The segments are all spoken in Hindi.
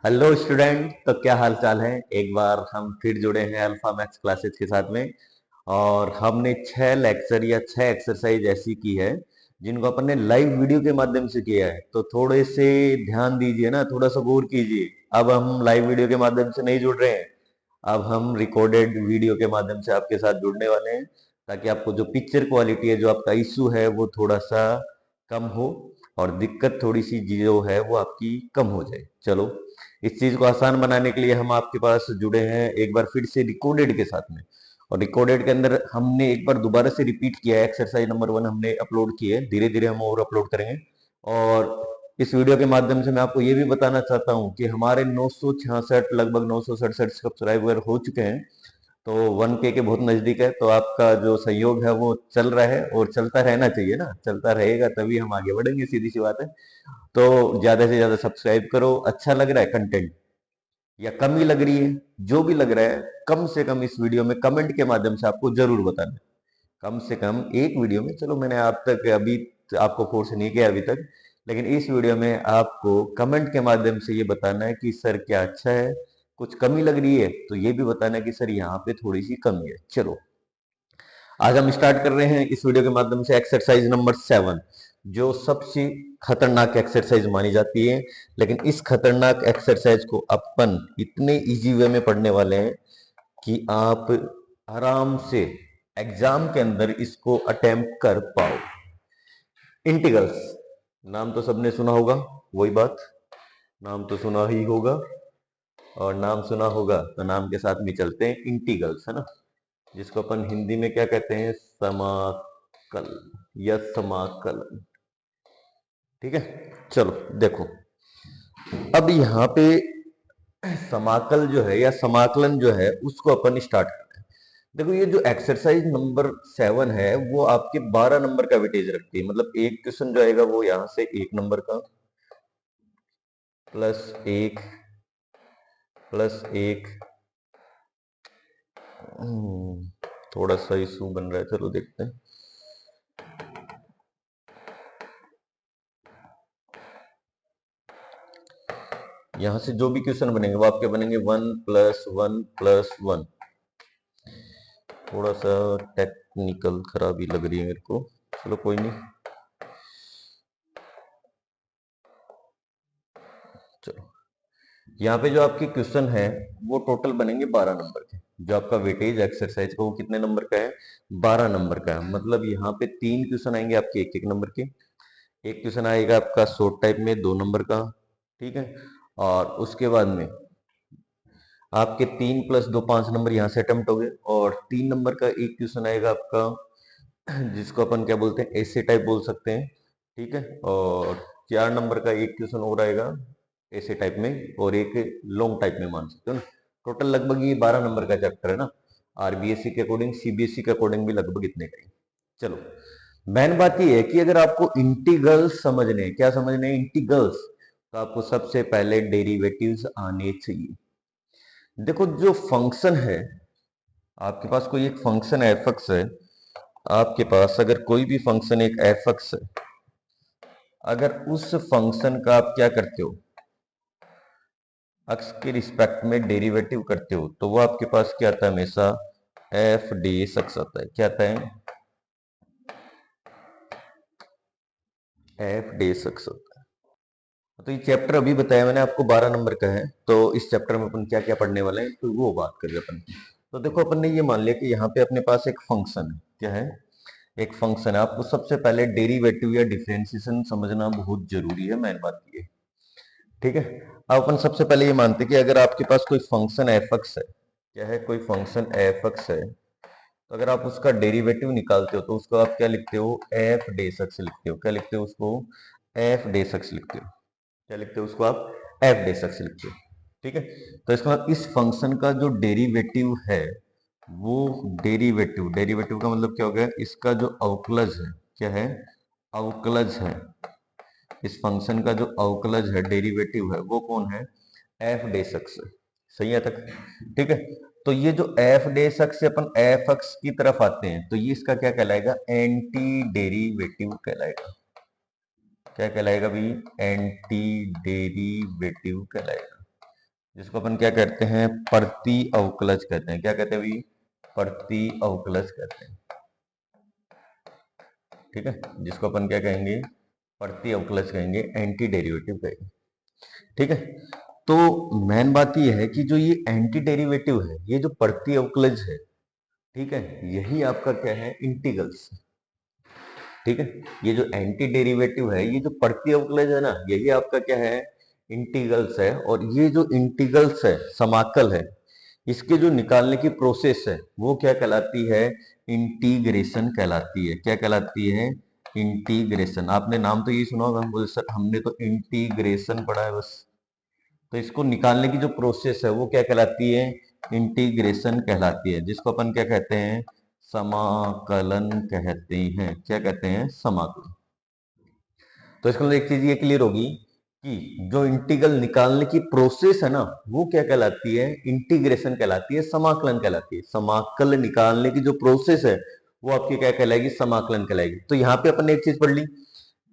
Hello student. तो क्या हाल चाल है। एक बार हम फिर जुड़े हैं अल्फा मैथ्स क्लासेस के साथ में। और हमने 6 लेक्चर या 6 एक्सरसाइज ऐसी की है जिनको अपन ने लाइव वीडियो के माध्यम से किया है। तो थोड़े से ध्यान दीजिए ना, थोड़ा सा गौर कीजिए। अब हम लाइव वीडियो के माध्यम से नहीं जुड़ रहे हैं, अब हम रिकॉर्डेड वीडियो के माध्यम से आपके साथ जुड़ने वाले हैं, ताकि आपको जो पिक्चर क्वालिटी है, जो आपका इशू है, वो थोड़ा सा कम हो और दिक्कत थोड़ी सी जो है वो आपकी कम हो जाए। चलो, इस चीज को आसान बनाने के लिए हम आपके पास जुड़े हैं एक बार फिर से रिकॉर्डेड के साथ में। और रिकॉर्डेड के अंदर हमने एक बार दोबारा से रिपीट किया है, एक्सरसाइज नंबर 1 हमने अपलोड की है। धीरे धीरे हम और अपलोड करेंगे। और इस वीडियो के माध्यम से मैं आपको ये भी बताना चाहता हूँ कि हमारे 966 लगभग 967 सब्सक्राइबर हो चुके हैं। तो 1K के बहुत नजदीक है। तो आपका जो सहयोग है वो चल रहा है और चलता रहना चाहिए ना, चलता रहेगा तभी हम आगे बढ़ेंगे, सीधी सी बात है। तो ज्यादा से ज्यादा सब्सक्राइब करो। अच्छा लग रहा है कंटेंट या कमी लग रही है, जो भी लग रहा है, कम से कम इस वीडियो में कमेंट के माध्यम से आपको जरूर बताना है। कम से कम एक वीडियो में, चलो मैंने आप तक अभी आपको फोर्स नहीं किया अभी तक, लेकिन इस वीडियो में आपको कमेंट के माध्यम से ये बताना है कि सर क्या अच्छा है। कुछ कमी लग रही है तो ये भी बताना है कि सर यहाँ पे थोड़ी सी कमी है। चलो, आज हम स्टार्ट कर रहे हैं इस वीडियो के माध्यम से एक्सरसाइज नंबर 7, जो सबसे खतरनाक एक्सरसाइज मानी जाती है। लेकिन इस खतरनाक एक्सरसाइज को अपन इतने इजी वे में पढ़ने वाले हैं कि आप आराम से एग्जाम के अंदर इसको अटेम्प्ट कर पाओ। इंटीग्रल्स, नाम तो सबने सुना होगा, वही बात, नाम तो सुना ही होगा। और नाम सुना होगा तो नाम के साथ भी चलते हैं, इंटीग्रल्स है ना, जिसको अपन हिंदी में क्या कहते हैं, समाकल या समाकलन। ठीक है, चलो देखो, अब यहाँ पे समाकल जो है या समाकलन जो है उसको अपन स्टार्ट करते हैं। देखो, ये जो एक्सरसाइज नंबर 7 है वो आपके 12 नंबर का वेटेज रखती है। मतलब एक क्वेश्चन जो आएगा वो यहाँ से 1 नंबर का, +1 +1। थोड़ा सा इशू बन रहा है, चलो देखते हैं। यहां से जो भी क्वेश्चन बनेंगे वो आपके बनेंगे 1 + 1 + 1। थोड़ा सा टेक्निकल खराबी लग रही है मेरे को, चलो कोई नहीं। चलो, यहाँ पे जो आपके क्वेश्चन है वो टोटल बनेंगे 12 नंबर के। जो आपका वेटेज एक्सरसाइज का वो कितने नंबर का है, 12 नंबर का है। मतलब यहाँ पे 3 क्वेश्चन आएंगे आपके 1 1 नंबर के। एक क्वेश्चन आएगा आपका शॉर्ट टाइप में 2 नंबर का। ठीक है, और उसके बाद में आपके 3 + 2 5 नंबर यहाँ से अटेम्प्ट हो गए। और 3 नंबर का एक क्वेश्चन आएगा आपका, जिसको अपन क्या बोलते हैं, ऐसे टाइप बोल सकते हैं। ठीक है, और 4 नंबर का एक क्वेश्चन और आएगा ऐसे टाइप में, और एक लॉन्ग टाइप में मान सकते हो ना। टोटल लगभग ये 12 नंबर का चैप्टर है ना। आरबीएससी के अकॉर्डिंग, सीबीएसई के अकॉर्डिंग भी लगभग इतने का ही। चलो, मेन बात ये है कि अगर आपको इंटीग्रल्स समझने हैं, क्या समझने हैं, इंटीग्रल्स, तो आपको सबसे पहले डेरिवेटिव्स आने चाहिए। देखो, जो फंक्शन है, आपके पास कोई एक फंक्शन एफ एक्स है, आपके पास अगर कोई भी फंक्शन एक एफ एक्स है, अगर उस फंक्शन का आप क्या करते हो, एक्स के रिस्पेक्ट में डेरिवेटिव करते हो, तो वो आपके पास क्या आता है, हमेशा एफ डी एक्स आता है। क्या आता है, एफ डी एक्स होता है। तो ये चैप्टर अभी बताया मैंने आपको 12 नंबर का है। तो इस चैप्टर में अपन क्या क्या पढ़ने वाले हैं, तो वो बात करें अपन। तो देखो, अपन ने ये मान लिया कि यहाँ पे अपने पास एक फंक्शन है। क्या है, एक फंक्शन है। आपको सबसे पहले डेरिवेटिव या डिफरेंशिएशन समझना बहुत जरूरी है, मैंने बात की है। ठीक है, अब अपन सबसे पहले ये मानते हैं कि अगर आपके पास कोई फंक्शन एफ एक्स है, क्या है, कोई फंक्शन एफ एक्स है, तो अगर आप उसका डेरिवेटिव निकालते हो तो उसको आप क्या लिखते हो, एफ डेस एक्स लिखते हो। क्या लिखते हो उसको, एफ डेस एक्स लिखते हो। क्या लिखते हो उसको आप, एफ डेस एक्स लिखते हो। ठीक है, तो इसका मतलब इस फंक्शन का जो डेरिवेटिव है वो, डेरिवेटिव, डेरिवेटिव का मतलब क्या हो गया, इसका जो अवकलज है, क्या है, अवकलज है, इस फंक्शन का जो अवकलज है, डेरिवेटिव है, वो कौन है, एफ डेस एक्स। सही है तक। ठीक है, तो ये जो एफ डेस एक्स से अपन एफ एक्स की तरफ आते हैं, तो ये इसका क्या कहलाएगा, एंटी डेरिवेटिव कहलाएगा। क्या कहलाएगा भाई, एंटी डेरिवेटिव कहलाएगा। जिसको अपन क्या कहते हैं, प्रति अवकलज कहते हैं। क्या कहते हैं भाई, प्रति अवकलज कहते हैं। ठीक है, जिसको अपन क्या कहेंगे, प्रति अवकलज कहेंगे, एंटी डेरिवेटिव कहेंगे। ठीक है, तो मेन बात यह है कि जो ये एंटी डेरिवेटिव है, ये जो प्रति अवकलज है, ठीक है, यही आपका क्या है, इंटीग्रल्स। ठीक है, ये जो एंटी डेरिवेटिव है, ये जो प्रति अवकलज है ना, यही आपका क्या है, इंटीग्रल्स है। और ये जो इंटीग्रल्स है, समाकल है, इसके जो निकालने की प्रोसेस है, वो क्या कहलाती है, इंटीग्रेशन कहलाती है। क्या कहलाती है, इंटीग्रेशन। आपने नाम तो ये सुना होगा, बोले सर हमने तो इंटीग्रेशन पढ़ा है बस। तो इसको निकालने की जो प्रोसेस है वो क्या कहलाती है, इंटीग्रेशन कहलाती है, जिसको अपन क्या कहते हैं, समाकलन कहते हैं। क्या कहते हैं, समाकलन। तो इसका मतलब एक चीज ये क्लियर होगी कि जो इंटीग्रल निकालने की प्रोसेस है ना, वो क्या कहलाती है, इंटीग्रेशन कहलाती है, समाकलन कहलाती है। समाकल निकालने की जो प्रोसेस है वो आपकी क्या कहलाएगी, समाकलन कहलाएगी। तो यहाँ पे अपन ने एक चीज पढ़ ली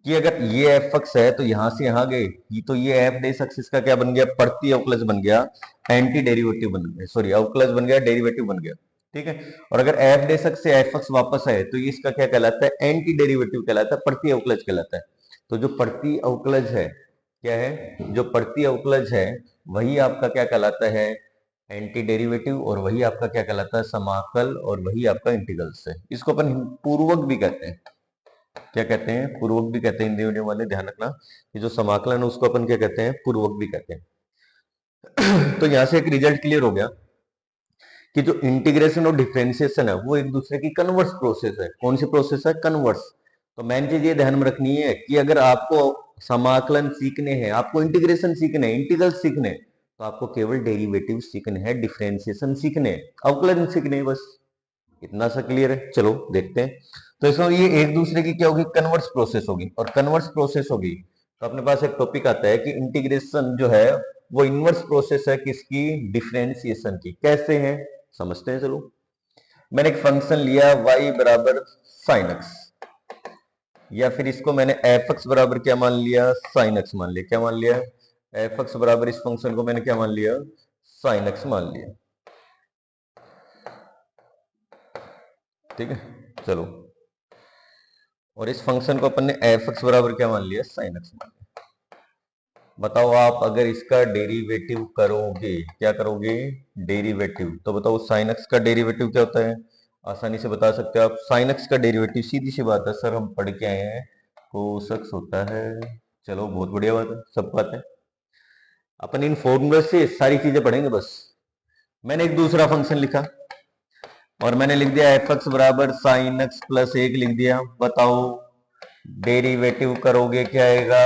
कि अगर ये एफ एक्स है तो यहां से यहां गए, ये तो ये एफ डेस एक्स इसका क्या बन गया, प्रति अवकलज बन गया, एंटी डेरिवेटिव बन गया, सॉरी अवकलज बन गया, डेरिवेटिव बन गया। ठीक है, और अगर एफ डेस एक्स से एफ एक्स वापस आए तो ये इसका क्या कहलाता है, एंटी डेरिवेटिव कहलाता है, प्रति अवकलज कहलाता है। तो जो प्रति अवकलज है, क्या है, जो प्रति अवकलज है, वही आपका क्या कहलाता है, एंटी डेरिवेटिव, और वही आपका क्या कहलाता है, समाकल, और वही आपका इंटीग्रल्स है। इसको अपन पूर्वक भी कहते हैं। क्या कहते हैं, पूर्वक भी कहते हैं। हिंदी मीडियम वाले ध्यान रखना कि जो समाकलन है उसको अपन क्या कहते हैं, पूर्वक भी कहते हैं। तो यहां से एक रिजल्ट क्लियर हो गया कि जो इंटीग्रेशन और डिफरेंशिएशन है वो एक दूसरे की कन्वर्स प्रोसेस है। कौन सी प्रोसेस है, कन्वर्स। तो मेन चीज ये ध्यान में रखनी है कि अगर आपको समाकलन सीखने हैं, आपको इंटीग्रेशन सीखने हैं, इंटीग्रल सीखने हैं, तो आपको केवल डेरिवेटिव सीखने हैं, डिफरेंशिएशन सीखने हैं, अवकलन सीखने हैं, बस इतना सा क्लियर है। चलो देखते हैं। तो इसमें ये एक दूसरे की क्या होगी, कन्वर्स प्रोसेस होगी। और कन्वर्स प्रोसेस होगी तो अपने पास एक टॉपिक आता है कि इंटीग्रेशन जो है वो इनवर्स प्रोसेस है किसकी, डिफरेंशिएशन की। कैसे है समझते हैं। चलो, मैंने एक फंक्शन लिया y बराबर साइन एक्स, या फिर इसको मैंने एफ एक्स बराबर क्या मान लिया, साइन एक्स मान लिया। क्या मान लिया, एफ एक्स बराबर इस फंक्शन को मैंने क्या मान लिया, साइन एक्स मान लिया। ठीक है, चलो, और इस फंक्शन को अपन ने एफ एक्स बराबर क्या मान लिया, साइन एक्स मान लिया। बताओ आप अगर इसका डेरिवेटिव करोगे, क्या करोगे, डेरिवेटिव, तो बताओ साइन एक्स का डेरिवेटिव क्या होता है। आसानी से बता सकते हो आप। साइन एक्स का डेरिवेटिव सीधी सी बात है सर, हम पढ़ के आए हैं, कोस एक्स होता है। चलो बहुत बढ़िया बात है, सब बात है। अपन इन फॉर्मूले से सारी चीजें पढ़ेंगे बस। मैंने एक दूसरा फंक्शन लिखा और मैंने लिख दिया एफ एक्स बराबर साइन एक्स प्लस एक लिख दिया। बताओ डेरिवेटिव करोगे क्या आएगा,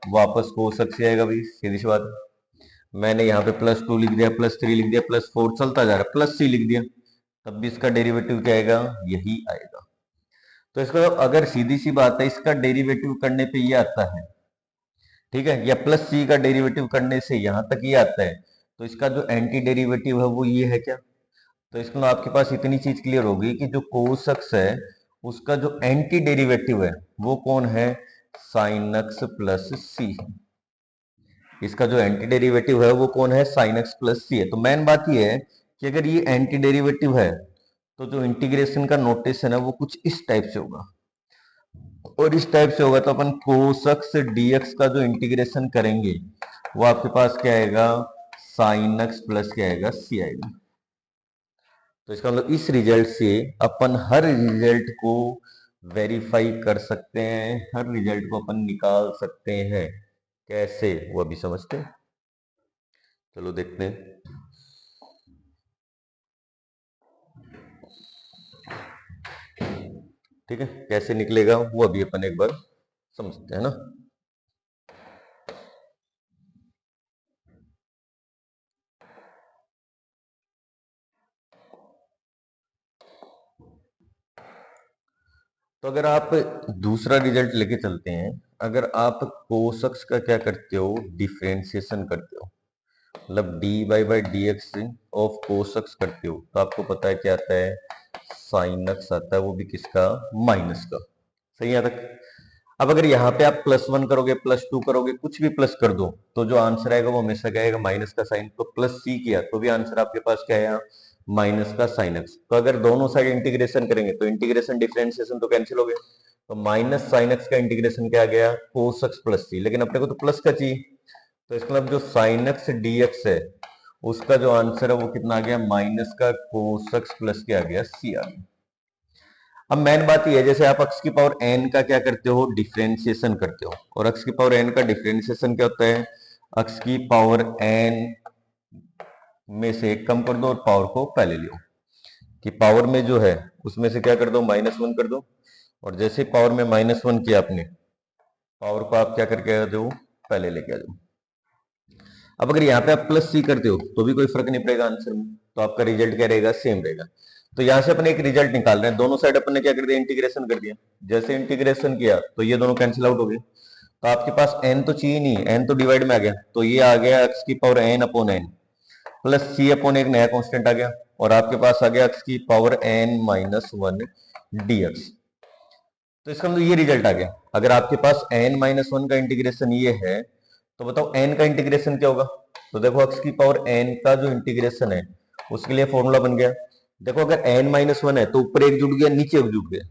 वापस कोस एक्स आएगा भाई, सीधी सी बात है। मैंने यहाँ पे प्लस टू लिख दिया, प्लस थ्री लिख दिया, प्लस फोर चलता जा रहा है, प्लस सी लिख दिया, तब भी इसका डेरिवेटिव क्या आएगा, यही आएगा। तो इसका अगर सीधी सी बात है, इसका डेरिवेटिव करने पे ये आता है, ठीक है, या प्लस सी का डेरिवेटिव करने से यहां तक ये आता है, तो इसका जो एंटी डेरिवेटिव है वो ये है क्या। तो इसमें आपके पास इतनी चीज क्लियर होगी कि जो कोस एक्स है उसका जो एंटी डेरिवेटिव है वो कौन है, साइन एक्स प्लस सी। इसका जो एंटी डेरिवेटिव है वो कौन है, साइन एक्स प्लस सी है। तो मेन बात ये है कि अगर ये एंटी डेरिवेटिव है तो जो इंटीग्रेशन का नोटेशन है वो कुछ इस टाइप से होगा, और इस टाइप से होगा तो अपन कोस एक्स डीएक्स का जो इंटीग्रेशन करेंगे वो आपके पास क्या आएगा, साइन एक्स प्लस क्या आएगा, सी आएगा। तो इसका मतलब इस रिजल्ट से अपन हर रिजल्ट को वेरीफाई कर सकते हैं, हर रिजल्ट को अपन निकाल सकते हैं। कैसे, वो अभी समझते हैं। चलो देखते हैं। ठीक है, कैसे निकलेगा वो अभी अपन एक बार समझते हैं ना। तो अगर आप दूसरा रिजल्ट लेके चलते हैं, अगर आप कोसक्स का क्या करते हो, डिफरेंशिएशन करते हो, मतलब d y by d x of cos x करते हो, तो आपको पता है क्या आता है, साइन एक्स आता है, वो भी किसका, माइनस का। सही है तक। अब अगर यहाँ पे आप +1 करोगे, +2 करोगे, कुछ भी प्लस कर दो, तो जो आंसर आएगा वो हमेशा क्या आएगा, माइनस का साइन। तो +c किया तो भी आंसर आपके पास क्या है, माइनस का साइन x। तो अगर दोनों साइड इंटीग्रेशन करेंगे तो इंटीग्रेशन डिफरेंशिएशन तो कैंसिल हो गया, तो माइनस साइन x का इंटीग्रेशन क्या आ गया, cos x +c। लेकिन अपने को तो प्लस का चाहिए, तो इसका मतलब जो साइन x dx है उसका जो आंसर है वो कितना आ गया, माइनस का cos x प्लस क्या आ गया, c आ गया। अब मेन बात यह है, जैसे आप x की पावर n का क्या करते हो, डिफरेंशिएशन करते हो, और x की पावर n का डिफरेंशिएशन क्या होता है, x की पावर n में से एक कम कर दो और पावर को पहले लियो, कि पावर में जो है उसमें से क्या कर दो, -1 कर दो, और जैसे पावर में -1 किया आपने, पावर को आप क्या करके आ जाओ, पहले लेके आ जाओ। अब अगर यहाँ पे आप +c करते हो तो भी कोई फर्क नहीं पड़ेगा आंसर में, तो आपका रिजल्ट क्या रहेगा, सेम रहेगा। तो यहां से अपन एक रिजल्ट निकाल रहे हैं, दोनों साइड अपन ने क्या कर दिया, इंटीग्रेशन कर दिया। जैसे इंटीग्रेशन किया तो ये दोनों कैंसिल आउट हो गए, तो आपके पास n तो चाहिए नहीं, n तो डिवाइड में आ गया, तो ये आ गया x की power n upon n plus c upon एक नया कांस्टेंट आ गया, और आपके पास आ गया x की पावर n माइनस 1 dx। तो इसका मतलब ये रिजल्ट आ गया। अगर आपके पास n-1 का इंटीग्रेशन ये है, तो बताओ n का इंटीग्रेशन क्या होगा। तो देखो x की पावर n का जो इंटीग्रेशन है उसके लिए फॉर्मूला बन गया। देखो अगर n-1 है तो ऊपर एक जुड़ गया, नीचे एक जुड़ गया,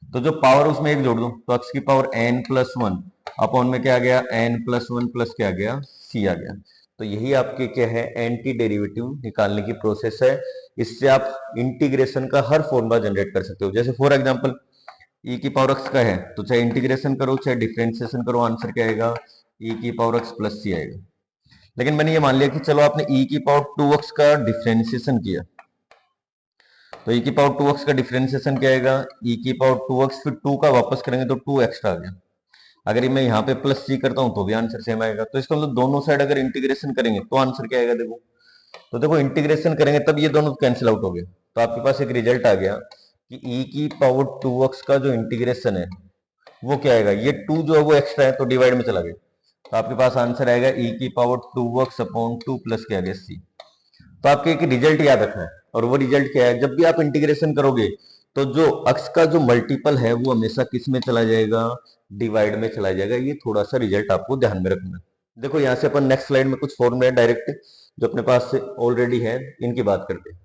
तो जो पावर उसमें एक जोड़ दो, तो x की पावर n+1 अपॉन में क्या आ गया, n+1 प्लस क्या आ गया, c आ गया। तो यही आपके क्या है, एंटी डेरिवेटिव निकालने की प्रोसेस है। इससे आप इंटीग्रेशन का हर फॉर्मूला जनरेट कर सकते हो। जैसे फॉर एग्जांपल e की पावर x का है, तो चाहे इंटीग्रेशन करो चाहे डिफरेंशिएशन करो, आंसर क्या आएगा, e की पावर x प्लस सी आएगा। लेकिन मैंने ये मान लिया कि चलो आपने e की पावर 2x का डिफरेंशिएशन किया, तो e की पावर 2x का डिफरेंशिएशन क्या आएगा, e की पावर 2x, फिर 2 का वापस करेंगे तो 2 एक्स्ट्रा आ गया। अगर मैं यहाँ पे प्लस सी करता हूँ तो भी आंसर सेम आएगा। तो इसका मतलब दोनों साइड अगर इंटीग्रेशन करेंगे तो आंसर क्या आएगा, देखो। तो देखो इंटीग्रेशन करेंगे तब ये दोनों कैंसिल आउट हो गए, तो आपके पास एक रिजल्ट आ गया कि e की पावर 2x का जो इंटीग्रेशन है वो क्या आएगा, ये 2 जो है वो एक्स्ट्रा है तो डिवाइड में चला गया, तो आपके पास आंसर आएगा e की पावर 2x अपॉन 2 प्लस क्या आ गया, c। तो आपके एक रिजल्ट याद रखना है, और वो रिजल्ट क्या है, जब भी आप इंटीग्रेशन करोगे तो जो x का जो मल्टीपल है वो हमेशा किस में चला जाएगा, डिवाइड में चला जाएगा। ये थोड़ा सा रिजल्ट आपको ध्यान में रखना है। देखो यहाँ से अपन नेक्स्ट स्लाइड में कुछ फॉर्मूले डायरेक्ट जो अपने पास से ऑलरेडी है इनकी बात करते हैं।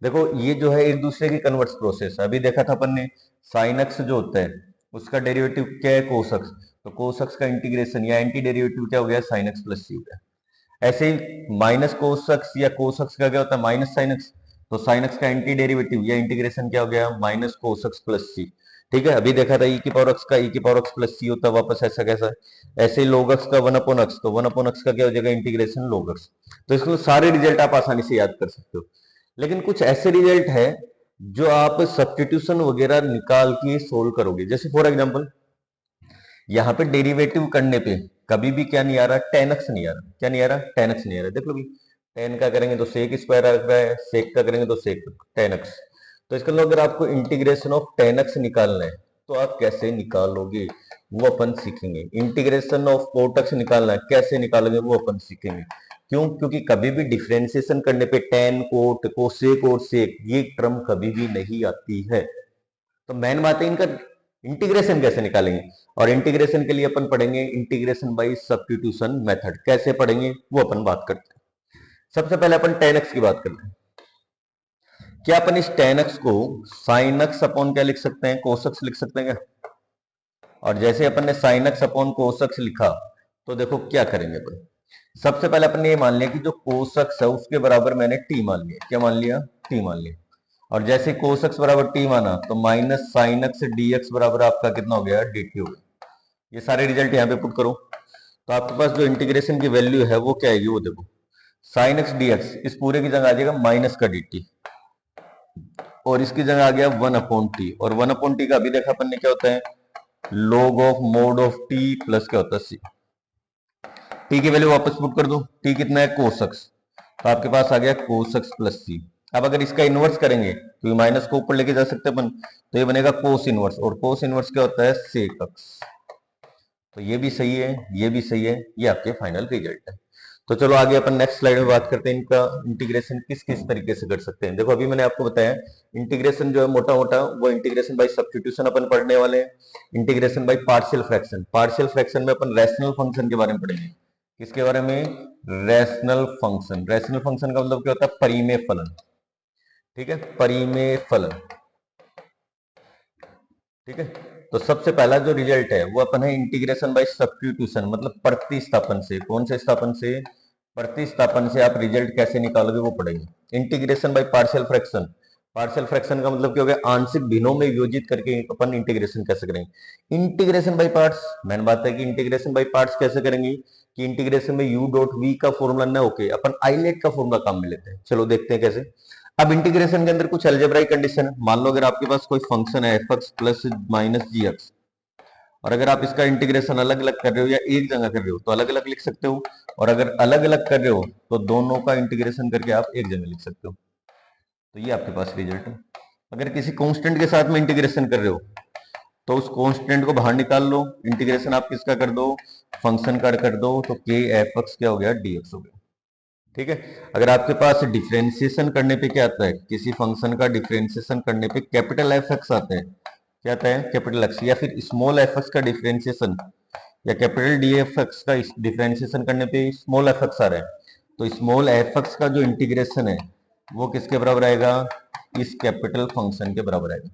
देखो ये जो है एक दूसरे की कन्वर्स प्रोसेस है। अभी देखा था अपन ने साइन एक्स जो होता है उसका डेरिवेटिव क्या है, कोस एक्स, तो कोस एक्स का इंटीग्रेशन या एंटी डेरिवेटिव क्या हो गया, साइन एक्स प्लस सी हो गया। ऐसे ही माइनस कोस एक्स या कोस एक्स का क्या होता है, माइनस साइन एक्स, तो साइन एक्स का एंटी डेरिवेटिव या इंटीग्रेशन क्या हो गया, माइनस कोस एक्स प्लस सी। ठीक है, अभी देखा था ई की पावर एक्स का ई की पावर एक्स प्लस सी होता है, वापस ऐसा कैसा है, ऐसे ही लोग एक्स का 1/x, तो 1/x का क्या हो जाएगा, इंटीग्रेशन लोग एक्स। तो इसको सारे रिजल्ट आप आसानी से याद कर सकते हो। लेकिन कुछ ऐसे रिजल्ट है जो आप सब्स्टिट्यूशन वगैरह निकाल के सोल्व करोगे। जैसे फॉर एग्जांपल यहाँ पे डेरिवेटिव करने पे कभी भी क्या नहीं आ रहा, tan x नहीं आ रहा। क्या नहीं आ रहा, tan x नहीं आ रहा। देख लो भी, tan का करेंगे तो सेक स्क्वायर आ रहा है, सेक का करेंगे तो सेक tan x। तो इसका मतलब अगर आपको इंटीग्रेशन ऑफ tan x निकालना है तो आप कैसे निकालोगे वो अपन सीखेंगे। इंटीग्रेशन ऑफ cot x निकालना है, कैसे निकालोगे वो अपन सीखेंगे। क्यों, क्योंकि कभी भी डिफरेंशिएशन करने पे tan cot cosec और sec ये टर्म कभी भी नहीं आती है। तो मेन बात है इनका इंटीग्रेशन कैसे निकालेंगे, और इंटीग्रेशन के लिए अपन पढ़ेंगे इंटीग्रेशन बाय सब्स्टिट्यूशन मेथड। कैसे पढ़ेंगे वो अपन बात करते हैं। सबसे पहले अपन tan x की बात करते हैं। क्या अपन इस tan x को sin x अपॉन क्या लिख सकते हैं, cos x लिख सकते हैं क्या। और जैसे अपन ने sin x upon cos x लिखा तो देखो क्या करेंगे अपन। सबसे पहले अपन ने ये मान लिया कि जो cos x है उसके बराबर मैंने t मान लिया। क्या मान लिया, t मान लिया। और जैसे cos x बराबर t माना तो माइनस साइन एक्स dx बराबर आपका कितना हो गया, dt हो गया। ये सारे रिजल्ट यहाँ पे पुट करो तो आपके पास जो इंटीग्रेशन की वैल्यू है वो क्या आएगी, वो देखो साइन एक्स dx, इस पूरे की जगह आ जाएगा माइनस का dt, और इसकी जगह आ गया 1/t, और 1/t का अभी देखा अपन ने क्या होता है, log of mode of t plus क्या होता है c। t की वैल्यू वापस पुट कर दो, t कितना है, cos x, तो आपके पास आ गया cos x प्लस c। अब अगर इसका इनवर्स करेंगे तो माइनस को ऊपर लेके जा सकते हैं अपन, तो ये बनेगा कोस इनवर्स, और कोस इनवर्स क्या होता है, सेक एक्स। तो ये भी सही है, ये भी सही है, ये आपके फाइनल रिजल्ट है। तो चलो आगे अपन नेक्स्ट स्लाइड में बात करते हैं इनका इंटीग्रेशन किस किस तरीके से कर सकते हैं। देखो अभी मैंने आपको बताया इंटीग्रेशन जो है मोटा मोटा वो इंटीग्रेशन बाय सब्स्टिट्यूशन अपन पढ़ने वाले हैं। इंटीग्रेशन बाय पार्शियल फ्रैक्शन में अपन रैशनल फंक्शन के बारे में पढ़ेंगे। किसके बारे में? Rational function. रैशनल फंक्शन का मतलब क्या होता है? परिमेय फलन। ठीक है, परिमेय फलन। ठीक है, तो सबसे पहला जो रिजल्ट है वो अपन है इंटीग्रेशन बाय सब्स्टिट्यूशन, मतलब प्रतिस्थापन से। कौन से स्थापन से? प्रतिस्थापन से आप रिजल्ट कैसे निकालोगे वो पढ़ेंगे। Integration by partial fraction. Partial fraction का मतलब क्या हो गया? आंशिक भिन्नों में वियोजित करके अपन इंटीग्रेशन कैसे करेंगे। इंटीग्रेशन बाय पार्ट्स, मैंने बात है कि इंटीग्रेशन बाय पार्ट्स कैसे करेंगे कि इंटीग्रेशन में u डॉट v का फॉर्मूला ना होके अपन आइलेट का फॉर्मूला काम में लेते हैं। चलो देखते हैं कैसे। अब इंटीग्रेशन के अंदर कुछ अलजेब्राइक कंडीशन है। मान लो अगर आपके पास कोई फंक्शन है एफ एक्स प्लस माइनस जी एक्स, और अगर आप इसका इंटीग्रेशन अलग अलग कर रहे हो या एक जगह कर रहे हो तो अलग अलग लिख सकते हो, और अगर अलग अलग कर रहे हो तो दोनों का इंटीग्रेशन करके आप एक जगह लिख सकते हो। तो ये आपके पास रिजल्ट है। अगर किसी कांस्टेंट के साथ में इंटीग्रेशन कर रहे हो तो उस कांस्टेंट को बाहर निकाल लो, इंटीग्रेशन आप किसका कर दो? फंक्शन का कर दो, तो के एफ एक्स क्या हो गया? डी एक्स हो गया। ठीक है, अगर आपके पास डिफरेंशिएशन करने पे क्या आता है? किसी फंक्शन का डिफरेंशिएशन करने पे कैपिटल एफ एक्स आता है। क्या आता है? Capital x. या फिर स्मॉल एफ एक्स का डिफरेंशिएशन या कैपिटल डी एफ एक्स का डिफरेंशिएशन करने पे स्मॉल एफ एक्स आ रहा है, तो स्मॉल एफ एक्स का जो इंटीग्रेशन है वो किसके बराबर आएगा? इस कैपिटल फंक्शन के बराबर आएगा।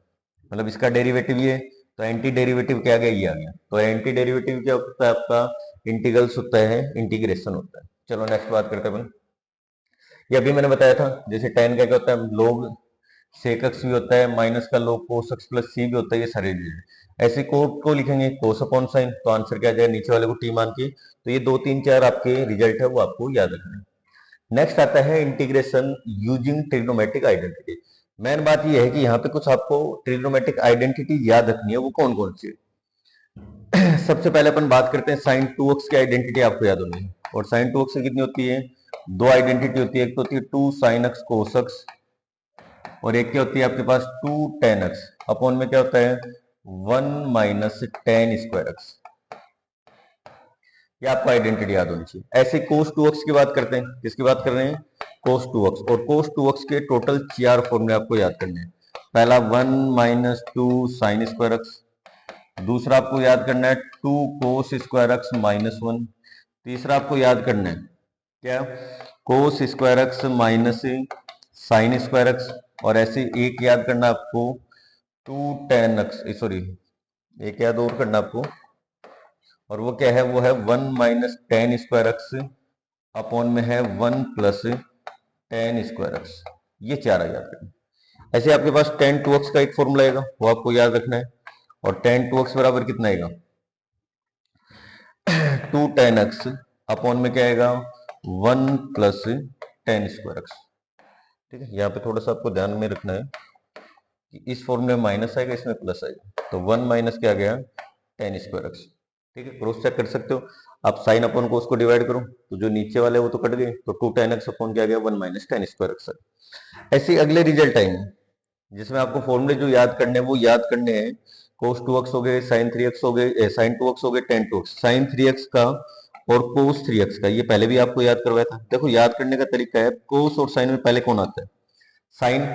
मतलब इसका डेरिवेटिव ये, तो एंटी डेरिवेटिव क्या आ गया? ये आ गया। तो एंटी डेरिवेटिव क्या होता है आपका? इंटीग्रल्स होता है, इंटीग्रेशन होता है। चलो नेक्स्ट बात करते हैं अपन। ये अभी मैंने बताया था, जैसे tan का क्या होता है? log sec x भी होता है, माइनस का log cos x plus c भी होता है। ये सारे रिजल्ट ऐसे कोट को लिखेंगे cos अपॉन sin, तो आंसर क्या आ जाएगा? नीचे वाले को t मान के। तो ये 2 3 4 आपके रिजल्ट है वो आपको याद रखना है। नेक्स्ट आता है integration using trigonometric identity. Main बात ये है कि यहाँ पे कुछ आपको ट्रिग्नोमेट्रिक आइडेंटिटी याद रखनी है। वो कौन कौन सी है? सबसे पहले अपन बात करते हैं sin 2x की आइडेंटिटी आपको याद होनी है। और sin 2x कितनी होती है? दो आइडेंटिटी होती है। एक तो होती है 2 sin x cos x, और एक क्या होती है आपके पास? 2 tan x। अपॉन में क्या होता है? 1 माइनस tan स्क्वायर x। ये आपको आइडेंटिटी याद होनी चाहिए। ऐसे cos 2x की बात करते हैं। किसकी बात कर रहे हैं? cos 2x। और cos 2x के टोटल 4 फॉर्मूले आपको याद करने हैं। पहला 1 माइनस 2 sin स्क्वायर x। दूसरा आपको याद करना है 2 cos स्क्वायर x माइनस 1। तीसरा आपको याद करना है क्या? cos square x minus sine square x. और ऐसे एक याद करना आपको 2 tan एक्स, सॉरी एक याद और करना आपको, और वो क्या है? वो है 1 minus tan square x upon में है 1 प्लस tan स्क्वायर एक्स। ये चार याद करना। ऐसे आपके पास tan 2x का एक फॉर्मूला आएगा, वो आपको याद रखना है। और tan 2x बराबर कितना आएगा? 2 tan x अपॉन में क्या आएगा? 1 प्लस tan स्क्वायर एक्स। ठीक है, यहाँ पे थोड़ा सा आपको ध्यान में रखना है कि इस फॉर्मूले में माइनस आएगा, इसमें प्लस आएगा। तो 1 माइनस क्या आ गया? tan square x. ठीक है, क्रॉस चेक कर सकते हो आप। साइन अपॉन को उसको डिवाइड करो तो जो नीचे वाले वो तो कट गए, तो 2 tan x अपॉन क्या गया? 1 माइनस tan स्क्वायर एक्स। ऐसे अगले रिजल्ट आएंगे जिसमें आपको फॉर्मूले जो याद करने हैं वो याद करने हैं। cos 2x हो गए, sin 3x हो गए, sin 2x हो गए, tan 2x। sin 3x का और cos 3x का ये पहले भी आपको याद करवाया था। देखो याद करने का तरीका है, cos और sin में पहले कौन आता है? sin।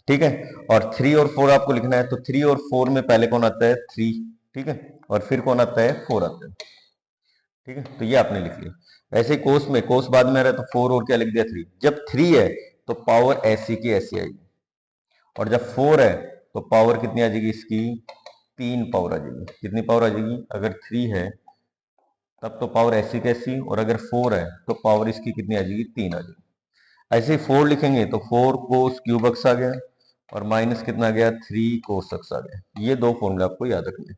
ठीक है, और 3 और 4 आपको लिखना है, तो 3 और 4 में पहले कौन आता है? 3। ठीक है, और फिर कौन आता है? 4 आता है। ठीक है, तो ये आपने लिख लिया। ऐसे कोस में कोस बाद में आ रहा है तो 4 और क्या लिख दिया? 3। जब 3 है तो पावर ऐसी की ऐसी आएगी, और जब 4 है तो पावर कितनी आ जाएगी इसकी? 3 पावर आ जाएगी। कितनी पावर आ जाएगी? अगर 3 है तब तो पावर ऐसी कैसी, और अगर 4 है तो पावर इसकी कितनी आ जाएगी? 3 आ जाएगी। ऐसे ही 4 लिखेंगे तो 4 कोस क्यूब एक्स आ गया, और माइनस कितना आ गया? 3 कोस एक्स आ गया। ये दो फॉर्मूले आपको याद रखने हैं।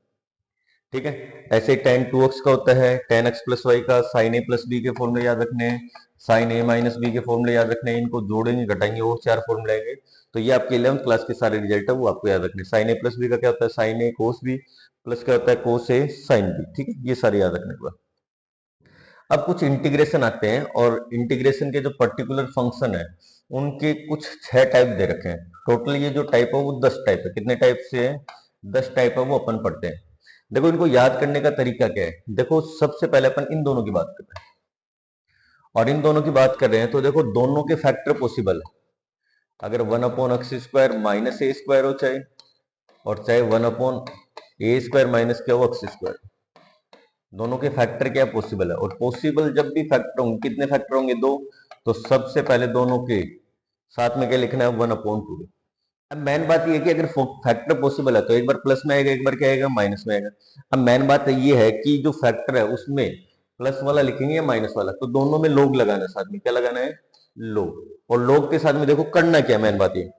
ठीक है, ऐसे tan 2x का होता है, tan x प्लस वाई का sin a प्लस बी के फॉर्मूले याद रखने हैं, sin a माइनस बी के फॉर्मूले याद रखने हैं। इनको जोड़ेंगे घटाएंगे और 4 फॉर्मूले आएंगे। तो ये आपके 11th क्लास के सारे रिजल्ट है वो आपको याद रखने हैं। sin a प्लस बी का क्या होता है? sin a cos b plus क्या होता है? cos a sin b। ठीक है, ये सारे याद रखने के बाद अब कुछ इंटीग्रेशन आते हैं, और इंटीग्रेशन के जो पर्टिकुलर फंक्शन है उनके कुछ 6 टाइप दे रखे हैं। टोटल ये जो टाइप है वो 10 टाइप है। कितने टाइप से है? 10 टाइप है, वो अपन पढ़ते हैं। देखो इनको याद करने का तरीका क्या है। देखो सबसे पहले अपन इन दोनों की बात करते हैं। और इन दोनों की बात कर रहे हैं तो देखो दोनों के फैक्टर पॉसिबल है। अगर 1/x² माइनस ए स्क्वायर हो चाहे, और चाहे 1/a² माइनस क्या हो x², दोनों के फैक्टर क्या पॉसिबल है। और पॉसिबल जब भी फैक्टर होंगे, कितने फैक्टर होंगे? 2। तो सबसे पहले दोनों के साथ में क्या लिखना है? 1/2। अब मेन बात ये है कि अगर फैक्टर पॉसिबल है तो एक बार प्लस में आएगा, एक बार क्या आएगा? माइनस में आएगा। अब मेन बात ये है कि जो फैक्टर है उसमें प्लस वाला लिखेंगे या माइनस वाला, तो दोनों में लोग लगाना है, साथ में क्या लगाना है? लोग। और लोग के साथ में देखो करना क्या, मेन बात ये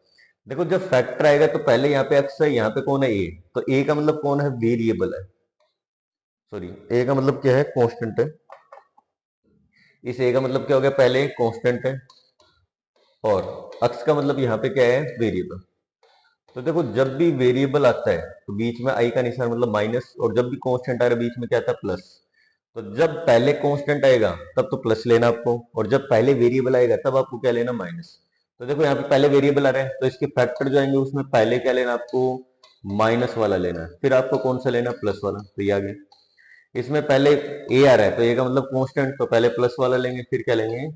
देखो, जब फैक्टर आएगा तो पहले यहाँ पे एक्स है, यहाँ पे कौन है? ए। तो ए का मतलब कौन है? वेरिएबल है। सॉरी, ए का मतलब क्या है? कांस्टेंट है। इस ए का मतलब क्या हो गया? पहले कांस्टेंट है, और एक्स का मतलब यहाँ पे क्या है? वेरिएबल। तो देखो जब भी वेरिएबल आता है तो बीच में आई का निशान मतलब माइनस, और जब भी कांस्टेंट आ रहा है बीच में क्या आता है? प्लस। तो जब पहले कांस्टेंट आएगा तब तो प्लस लेना आपको, और जब पहले वेरिएबल आएगा तब आपको क्या लेना? माइनस। तो देखो यहाँ पे पहले वेरिएबल आ रहे हैं तो इसके फैक्टर जो आएंगे उसमें पहले क्या लेना आपको? माइनस वाला लेना है, फिर आपको कौन सा लेना? प्लस वाला। तो ये आ गया। इसमें पहले ए आ रहा है तो ए का मतलब कांस्टेंट, तो पहले प्लस वाला लेंगे, फिर क्या लेंगे?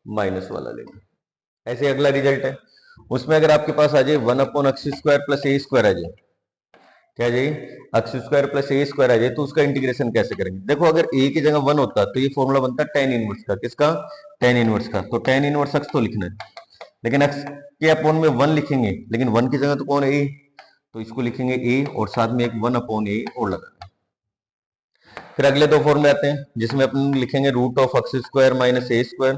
माइनस वाला लेंगे। ऐसे अगला रिजल्ट है, उसमें अगर आपके पास आ जाए 1/x² प्लस ए स्क्वायर आ जाए, क्या जाए? x² प्लस ए स्क्वायर आ जाए, तो उसका इंटीग्रेशन कैसे करेंगे? देखो अगर ए की जगह 1 होता तो ये फॉर्मूला बनता tan इनवर्स का। किसका? tan इनवर्स का। तो tan इनवर्स x तो लिखना है, लेकिन x के अपॉन में 1 लिखेंगे, लेकिन 1 की जगह तो कौन है? ए। तो इसको लिखेंगे ए, और साथ में एक 1/a और लगा। फिर अगले दो फॉर्मूले आते हैं जिसमें अपन लिखेंगे √x² माइनस ए स्क्वायर।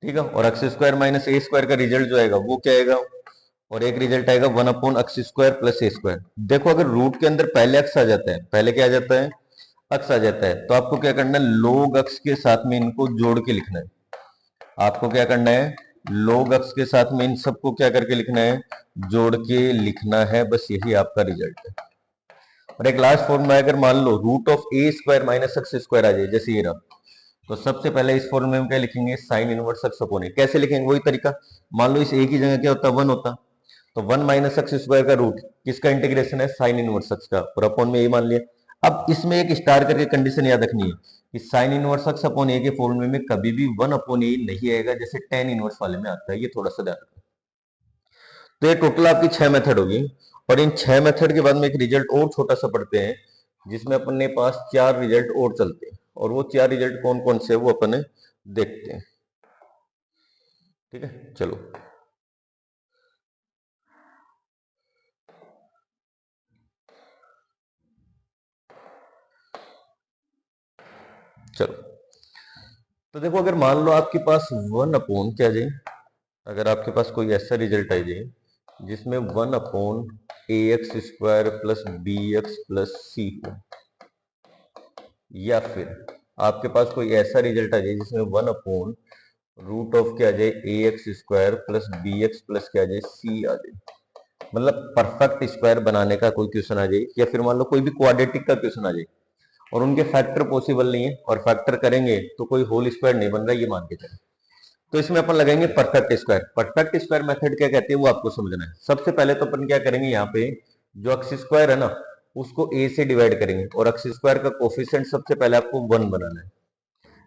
ठीक है, और x² माइनस ए स्क्वायर का रिजल्ट जो आएगा वो क्या आएगा? और एक रिजल्ट आएगा 1/x² प्लस ए स्क्वायर। देखो अगर रूट के अंदर पहले x आ जाता है, पहले क्या आ जाता है? x आ जाता है, तो आपको क्या करना है? log x के साथ में इनको जोड़ के लिखना है। आपको क्या करना है? log x के साथ में इन सबको क्या करके लिखना है? जोड़ के लिखना है। बस यही आपका रिजल्ट है। और एक लास्ट फॉर्मूला अगर मान लो √a² माइनस x² आ जाए, जैसे ये रहा, तो सबसे पहले इस फॉर्मूले में क्या लिखेंगे? साइन इनवर्स x अपॉन ए। कैसे लिखेंगे? वही तरीका। मान लो इस a की जगह क्या होता? 1 होता, तो 1 माइनस x² का रूट किसका इंटीग्रेशन है? साइन इनवर्स x का, और अपॉन में ए मान लिया। अब इसमें एक स्टार करके कंडीशन याद रखनी है कि साइन इनवर्स x अपॉन ए के फॉर्मूले में कभी भी 1/a नहीं आएगा, जैसे टेन इनवर्स वाले में आता है। ये थोड़ा सा ध्यान रखना। तो ये टोटल आपकी 6 मेथड होगी, और इन 6 मेथड के बाद में एक रिजल्ट और छोटा सा पढ़ते हैं जिसमें अपने पास 4 रिजल्ट और चलते हैं, और वो 4 रिजल्ट कौन कौन से वो अपने देखते हैं। ठीक है, चलो। चलो, तो देखो अगर मान लो आपके पास 1/, क्या जाए, अगर आपके पास कोई ऐसा रिजल्ट आ जाए जिसमें 1/ax² plus bx plus c हो, या फिर आपके पास कोई ऐसा रिजल्ट आ जाए जिसमें 1/√ऑफ क्या आ जाए? ax² प्लस bx प्लस क्या आ जाए? c आ जाए, मतलब परफेक्ट स्क्वायर बनाने का कोई क्वेश्चन आ जाए, या फिर मान लो कोई भी क्वाड्रेटिक का क्वेश्चन आ जाए और उनके फैक्टर पॉसिबल नहीं है, और फैक्टर करेंगे तो कोई होल स्क्वायर नहीं बन रहा, ये मान के चलें, तो इसमें अपन लगाएंगे perfect square. Perfect square method क्या कहते हैं वो आपको समझना है। सबसे पहले तो अपन क्या करेंगे? यहाँ पे जो x² है ना, उसको a से डिवाइड करेंगे, और x² का कोफिशिएंट सबसे पहले आपको 1 बनाना है।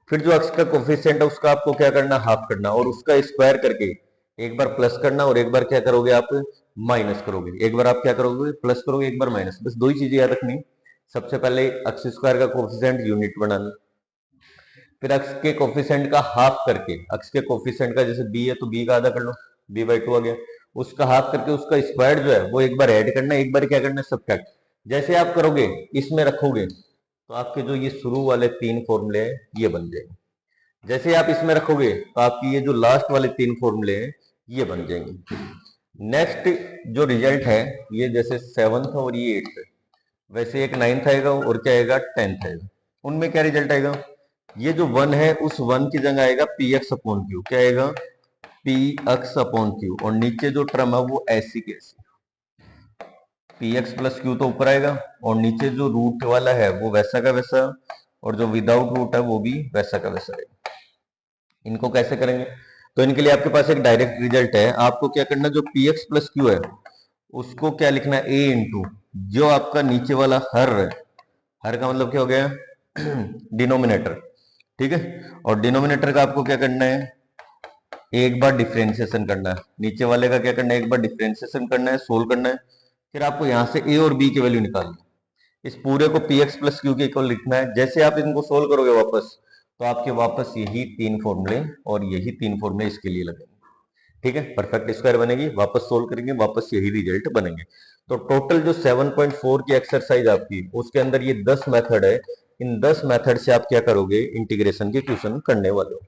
फिर जो x का कोफिशिएंट है उसका आपको क्या करना? हाफ करना, और उसका स्क्वायर करके एक बार प्लस करना, और एक बार क्या करोगे? आप माइनस करोगे। एक बार आप क्या करोगे? प्लस करोगे, एक बार माइनस। बस दो ही चीजें याद रखनी। सबसे पहले x² का कोफिशिएंट यूनिट बनाना, फिर x के कोफिशिएंट का हाफ करके, x के कोफिशिएंट का जैसे b है तो b का आधा कर लो, b/2 आ गया, उसका हाफ करके उसका स्क्वायर जो है वो एक बार ऐड करना है, एक बार क्या करना है? सब्ट्रैक्ट। जैसे आप करोगे इसमें रखोगे तो आपके जो ये शुरू वाले 3 फॉर्मूले हैं ये बन जाएंगे। जैसे आप इसमें रखोगे तो आपकी ये जो लास्ट वाले 3 फॉर्मूले हैं ये बन जाएंगे। नेक्स्ट जो रिजल्ट है, ये जैसे 7th और ये 8th, वैसे एक 9th आएगा और क्या आएगा? 10th आएगा। उनमें क्या रिजल्ट आएगा? ये जो 1 है उस 1 की जगह आएगा px/q। क्या आएगा? px/q, और नीचे जो टर्म है वो ऐसी की ऐसी, px प्लस q तो ऊपर आएगा, और नीचे जो रूट वाला है वो वैसा का वैसा, और जो विदाउट रूट है वो भी वैसा का वैसा आएगा। इनको कैसे करेंगे? तो इनके लिए आपके पास एक डायरेक्ट रिजल्ट है। आपको क्या करना? जो px प्लस q है उसको क्या लिखना है? a इंटू जो आपका नीचे वाला हर है, हर का मतलब क्या हो गया? डिनोमिनेटर, ठीक है। और डिनोमिनेटर का आपको क्या करना है, एक बार डिफरेंशिएशन करना है, नीचे वाले का क्या करना है, एक बार डिफरेंशिएशन करना है, सोल्व करना है, फिर आपको यहां से ए और बी की वैल्यू निकालनी है। इस पूरे को पी एक्स प्लस क्यू के इक्वल लिखना है। जैसे आप इनको सोल्व करोगे वापस, तो आपके वापस यही तीन फॉर्मूले और यही तीन फॉर्मूले इसके लिए लगेंगे। ठीक है, परफेक्ट स्क्वायर बनेगी, वापस सोल्व करेंगे, वापस यही रिजल्ट बनेंगे। तो टोटल जो 7.4 की एक्सरसाइज आपकी, उसके अंदर ये 10 मेथड है। इन 10 मेथड से आप क्या करोगे, इंटीग्रेशन के क्वेश्चन करने वाले हो।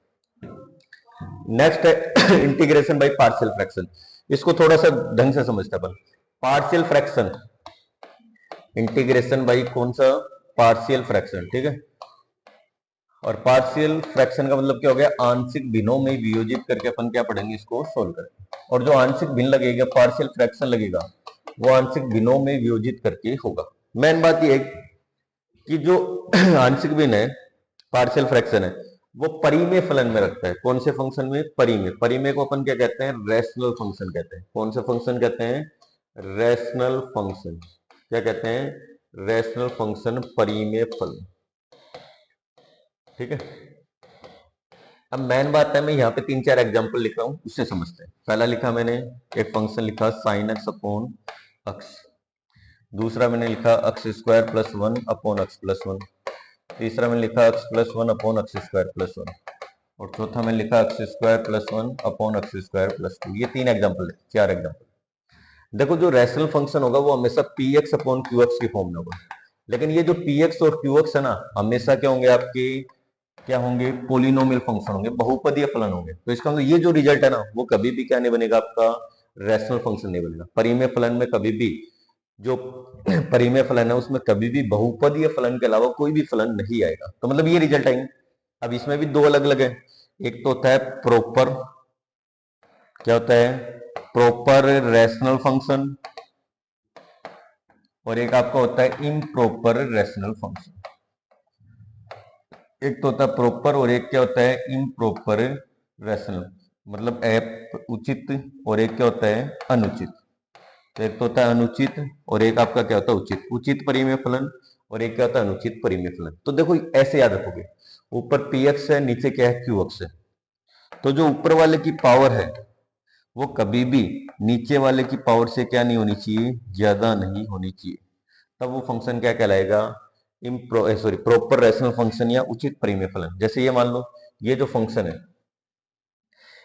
नेक्स्ट है इंटीग्रेशन बाय पार्शियल फ्रैक्शन। इसको थोड़ा सा ढंग से समझते हैं अपन। पार्शियल फ्रैक्शन, इंटीग्रेशन बाय कौन सा, पार्शियल फ्रैक्शन। ठीक है, और पार्शियल फ्रैक्शन का मतलब क्या हो गया, आंशिक भिन्नों में वियोजित करके अपन क्या पढ़ेंगे, इसको सोल्व करेंगे। और जो आंशिक भिन्न लगेगा, पार्शियल फ्रैक्शन लगेगा, वो आंशिक भिन्नों में वियोजित करके होगा। मेन बात ये है कि जो आंशिक भिन्न है, पार्शियल फ्रैक्शन है, वो परिमेय फलन में रखता है। कौन से फंक्शन में, परिमेय। परिमेय को अपन क्या कहते हैं, रैशनल फंक्शन कहते हैं। कौन सा फंक्शन कहते हैं, रैशनल फंक्शन। क्या कहते हैं, रैशनल फंक्शन, परिमेय फलन। ठीक है, अब मेन बात है, मैं यहाँ पे 3-4 एग्जांपल लिख रहा हूँ, उससे समझते हैं। पहला लिखा मैंने, एक फंक्शन लिखा साइन एक्स अपॉन एक्स। दूसरा मैंने लिखा x square plus 1 upon x plus 1। तीसरा मैंने लिखा x plus 1 upon x square plus 1। और चौथा मैंने लिखा x square plus 1 upon x square plus 2। ये 3 एग्जाम्पल है, 4 एग्जाम्पल। देखो, जो रैशनल फंक्शन होगा वो हमेशा P x upon Q x की फॉर्म में होगा। लेकिन ये जो पी एक्स और क्यू एक्स है ना, हमेशा क्या होंगे आपके, क्या होंगे, पोलिनोमियल फंक्शन होंगे, बहुपदीय फलन होंगे। तो इसका मतलब ये जो रिजल्ट है ना, वो कभी भी क्या नहीं बनेगा, आपका रैशनल फंक्शन नहीं बनेगा। परिमेय फलन में कभी भी, जो परिमेय फलन है उसमें कभी भी बहुपदीय फलन के अलावा कोई भी फलन नहीं आएगा। तो मतलब ये रिजल्ट आएंगे। अब इसमें भी दो अलग अलग है। एक तो होता है प्रॉपर, क्या होता है, प्रॉपर रैशनल फंक्शन, और एक आपका होता है इम्प्रॉपर रैशनल फंक्शन। एक तो होता है प्रॉपर और एक क्या होता है, इम्प्रॉपर रैशनल, मतलब एप उचित, और एक क्या होता है, अनुचित। तो एक तो होता है अनुचित और एक आपका क्या होता है, उचित। उचित परिमेय फलन और एक क्या होता है, अनुचित परिमेय फलन। तो देखो ऐसे याद रखोगे, ऊपर पी एक्स है, नीचे क्या है, क्यू एक्स है। तो जो ऊपर वाले की पावर है वो कभी भी नीचे वाले की पावर से क्या नहीं होनी चाहिए, ज्यादा नहीं होनी चाहिए। तब वो फंक्शन क्या कहलाएगा, प्रॉपर रैशनल फंक्शन या उचित परिमेय फलन। जैसे ये मान लो, ये जो फंक्शन है,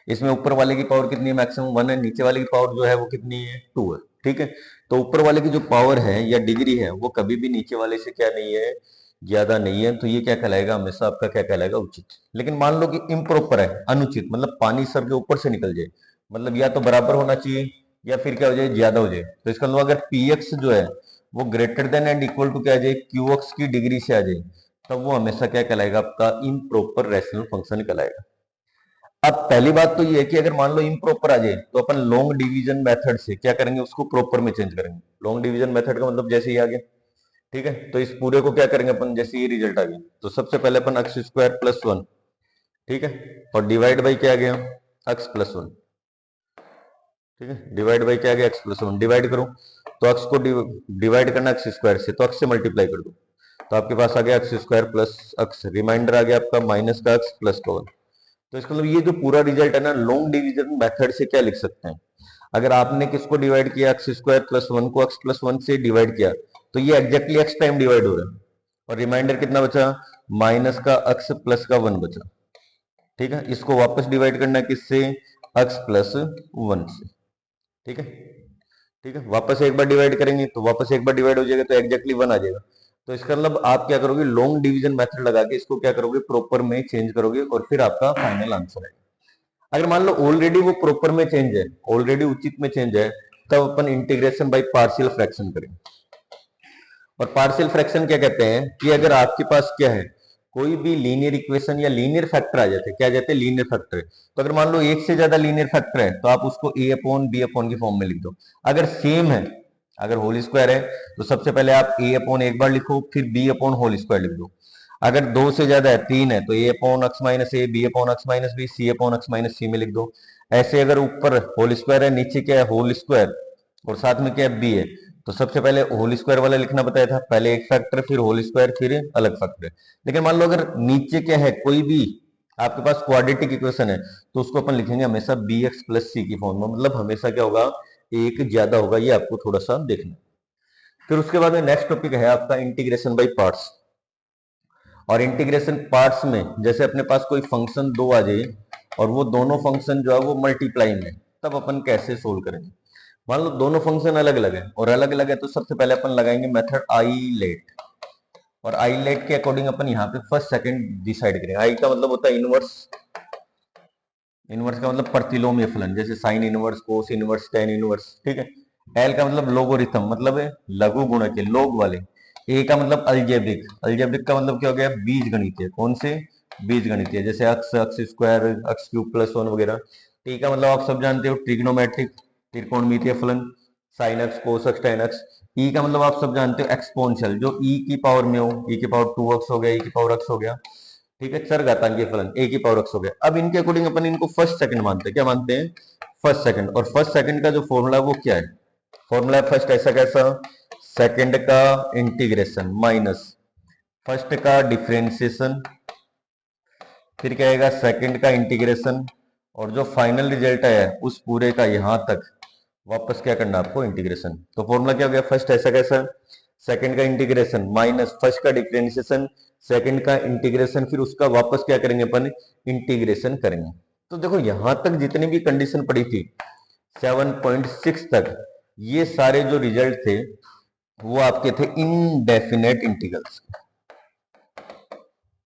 इसमें ऊपर वाले की पावर कितनी है, मैक्सिमम 1 है, नीचे वाले की पावर जो है वो कितनी है, 2 है। ठीक है, तो ऊपर वाले की जो पावर है या डिग्री है, वो कभी भी नीचे वाले से क्या नहीं है, ज्यादा नहीं है। तो ये क्या कहलाएगा, हमेशा आपका क्या कहलाएगा, उचित। लेकिन मान लो कि इम्प्रॉपर है, अनुचित, मतलब पानी सर के ऊपर से निकल जाए, मतलब या तो बराबर होना चाहिए या फिर क्या हो जाए, ज्यादा हो जाए। तो इसका मतलब अगर पी एक्स जो है वो greater than and equal to क्या आ जाए, क्यू एक्स की डिग्री से आ जाए, तब वो हमेशा क्या कहलाएगा, आपका इम्प्रॉपर रैशनल फंक्शन कहलाएगा। अब पहली बात तो ये है कि अगर मान लो इम्प्रॉपर आ जाए, तो अपन लॉन्ग डिवीजन मेथड से क्या करेंगे, उसको प्रॉपर में चेंज करेंगे। लॉन्ग डिवीजन मेथड का मतलब जैसे ही आ गया, ठीक है, तो इस पूरे को क्या करेंगे अपन, जैसे ये रिजल्ट आ गया, तो सबसे पहले अपन एक्स स्क्वायर प्लस 1, ठीक है, और डिवाइड बाई क्या आ गया, एक्स प्लस 1। ठीक है, डिवाइड बाई क्या आ गया, एक्स प्लस 1। डिवाइड करो, तो एक्स को डिवाइड करना एक्स स्क्वायर से, तो एक्स से मल्टीप्लाई कर दो, तो आपके पास आ गया x square plus x. Reminder आ गया आपका माइनस का एक्स प्लस का 1। तो इसका मतलब ये जो पूरा रिजल्ट है ना, लॉन्ग डिवीजन मेथड से क्या लिख सकते हैं, अगर आपने किसको डिवाइड किया, एक्स स्क्वायर प्लस 1 को एक्स प्लस 1 से डिवाइड किया, तो ये एग्जैक्टली एक्स टाइम डिवाइड हो रहा है, और रिमाइंडर कितना बचा, माइनस का एक्स प्लस का 1 बचा। ठीक है, इसको वापस डिवाइड करना है किससे, एक्स प्लस 1 से। ठीक है, ठीक है, वापस एक बार डिवाइड करेंगे तो वापस एक बार डिवाइड हो जाएगा, तो एग्जैक्टली 1 आ जाएगा। तो इसका मतलब आप क्या करोगे, लॉन्ग डिवीजन मेथड लगा के इसको क्या करोगे, प्रॉपर में चेंज करोगे, और फिर आपका फाइनल आंसर है। अगर मान लो ऑलरेडी वो प्रॉपर में चेंज है, ऑलरेडी उचित में चेंज है, तब अपन इंटीग्रेशन बाय पार्शियल फ्रैक्शन करें। और पार्शियल फ्रैक्शन क्या कहते हैं, कि अगर आपके पास क्या है, कोई भी लीनियर इक्वेशन या लीनियर फैक्टर आ जाते हैं, क्या जाते हैं, लीनियर फैक्टर। तो अगर मान लो एक से ज्यादा लीनियर फैक्टर है, तो आप उसको ए अपॉन बी अपॉन की फॉर्म में लिख दो। अगर सेम है, अगर होल स्क्वायर है, तो सबसे पहले आप ए अपॉन एक बार लिखो, फिर बी अपॉन होल स्क्वायर लिख दो। अगर दो से ज्यादा है, 3 है, तो a upon x minus a, b upon x minus b, c upon x minus c में लिख दो। ऐसे अगर ऊपर होल स्क्वायर है, नीचे क्या है, होल स्क्वायर, और साथ में क्या है, बी है, तो सबसे पहले होल स्क्वायर वाला लिखना बताया था, पहले एक फैक्टर फिर होल स्क्वायर फिर अलग फैक्टर। लेकिन मान लो अगर नीचे क्या है, कोई भी आपके पास क्वाड्रेटिक इक्वेशन है तो उसको अपन लिखेंगे हमेशा bx प्लस सी की फॉर्म में, मतलब हमेशा क्या होगा, एक ज्यादा होगा, ये आपको थोड़ा सा देखना। फिर उसके बाद में नेक्स्ट टॉपिक है आपका इंटीग्रेशन बाय पार्ट्स। और इंटीग्रेशन पार्ट्स में जैसे अपने पास कोई फंक्शन दो आ जाए और वो दोनों फंक्शन जो है वो मल्टीप्लाई में, तब अपन कैसे सोल्व करेंगे। मान लो दोनों फंक्शन अलग अलग है और अलग अलग है तो सबसे पहले अपन लगाएंगे मेथड आईलेट, और आईलेट के अकॉर्डिंग अपन यहाँ पे फर्स्ट सेकंड डिसाइड करेंगे। आई का मतलब होता है इनवर्स, इनवर्स का मतलब प्रतिलोम या फलन, जैसे sine inverse, cos inverse, tan inverse, ठीक है। एल का मतलब लोगोरिथम, मतलब है लघु गुणक के लोग वाले। ए का मतलब अलजेब्रिक, अलजेब्रिक का मतलब क्या हो गया, बीज गणितीय। कौन से, बीज गणितीय, जैसे x, x square, x cube plus one वगैरह। टी का मतलब आप सब जानते हो ट्रिग्नोमेट्रिक, त्रिकोणमितीय फलन, sine x, cos x, tan x. E का मतलब आप सब जानते हो एक्सपोनेंशियल, जो ई की पावर में हो, ई की पावर टू एक्स हो गया, ई की पावर एक्स हो गया, ठीक है। चरघातांकीय फलन ए की पावर एक्स हो गया। अब इनके अकॉर्डिंग अपन इनको फर्स्ट सेकंड मानते हैं, क्या मानते हैं, फर्स्ट सेकंड। और फर्स्ट सेकंड का जो फॉर्मूला है वो क्या है, फॉर्मूला है फर्स्ट ऐसा कैसा, सेकंड का इंटीग्रेशन माइनस फर्स्ट का डिफरेंशिएशन, फिर क्या आएगा सेकंड का इंटीग्रेशन, और जो फाइनल रिजल्ट है उस पूरे का यहां तक वापस क्या करना आपको, इंटीग्रेशन। तो फॉर्मूला क्या हो गया, फर्स्ट ऐसा कैसा, सेकंड का इंटीग्रेशन माइनस फर्स्ट का डिफरेंशिएशन, सेकंड का इंटीग्रेशन, फिर उसका वापस क्या करेंगे अपन, इंटीग्रेशन करेंगे। तो देखो यहां तक जितनी भी कंडीशन पड़ी थी 7.6 तक, ये सारे जो रिजल्ट थे वो आपके थे इनडेफिनेट इंटीग्रल्स,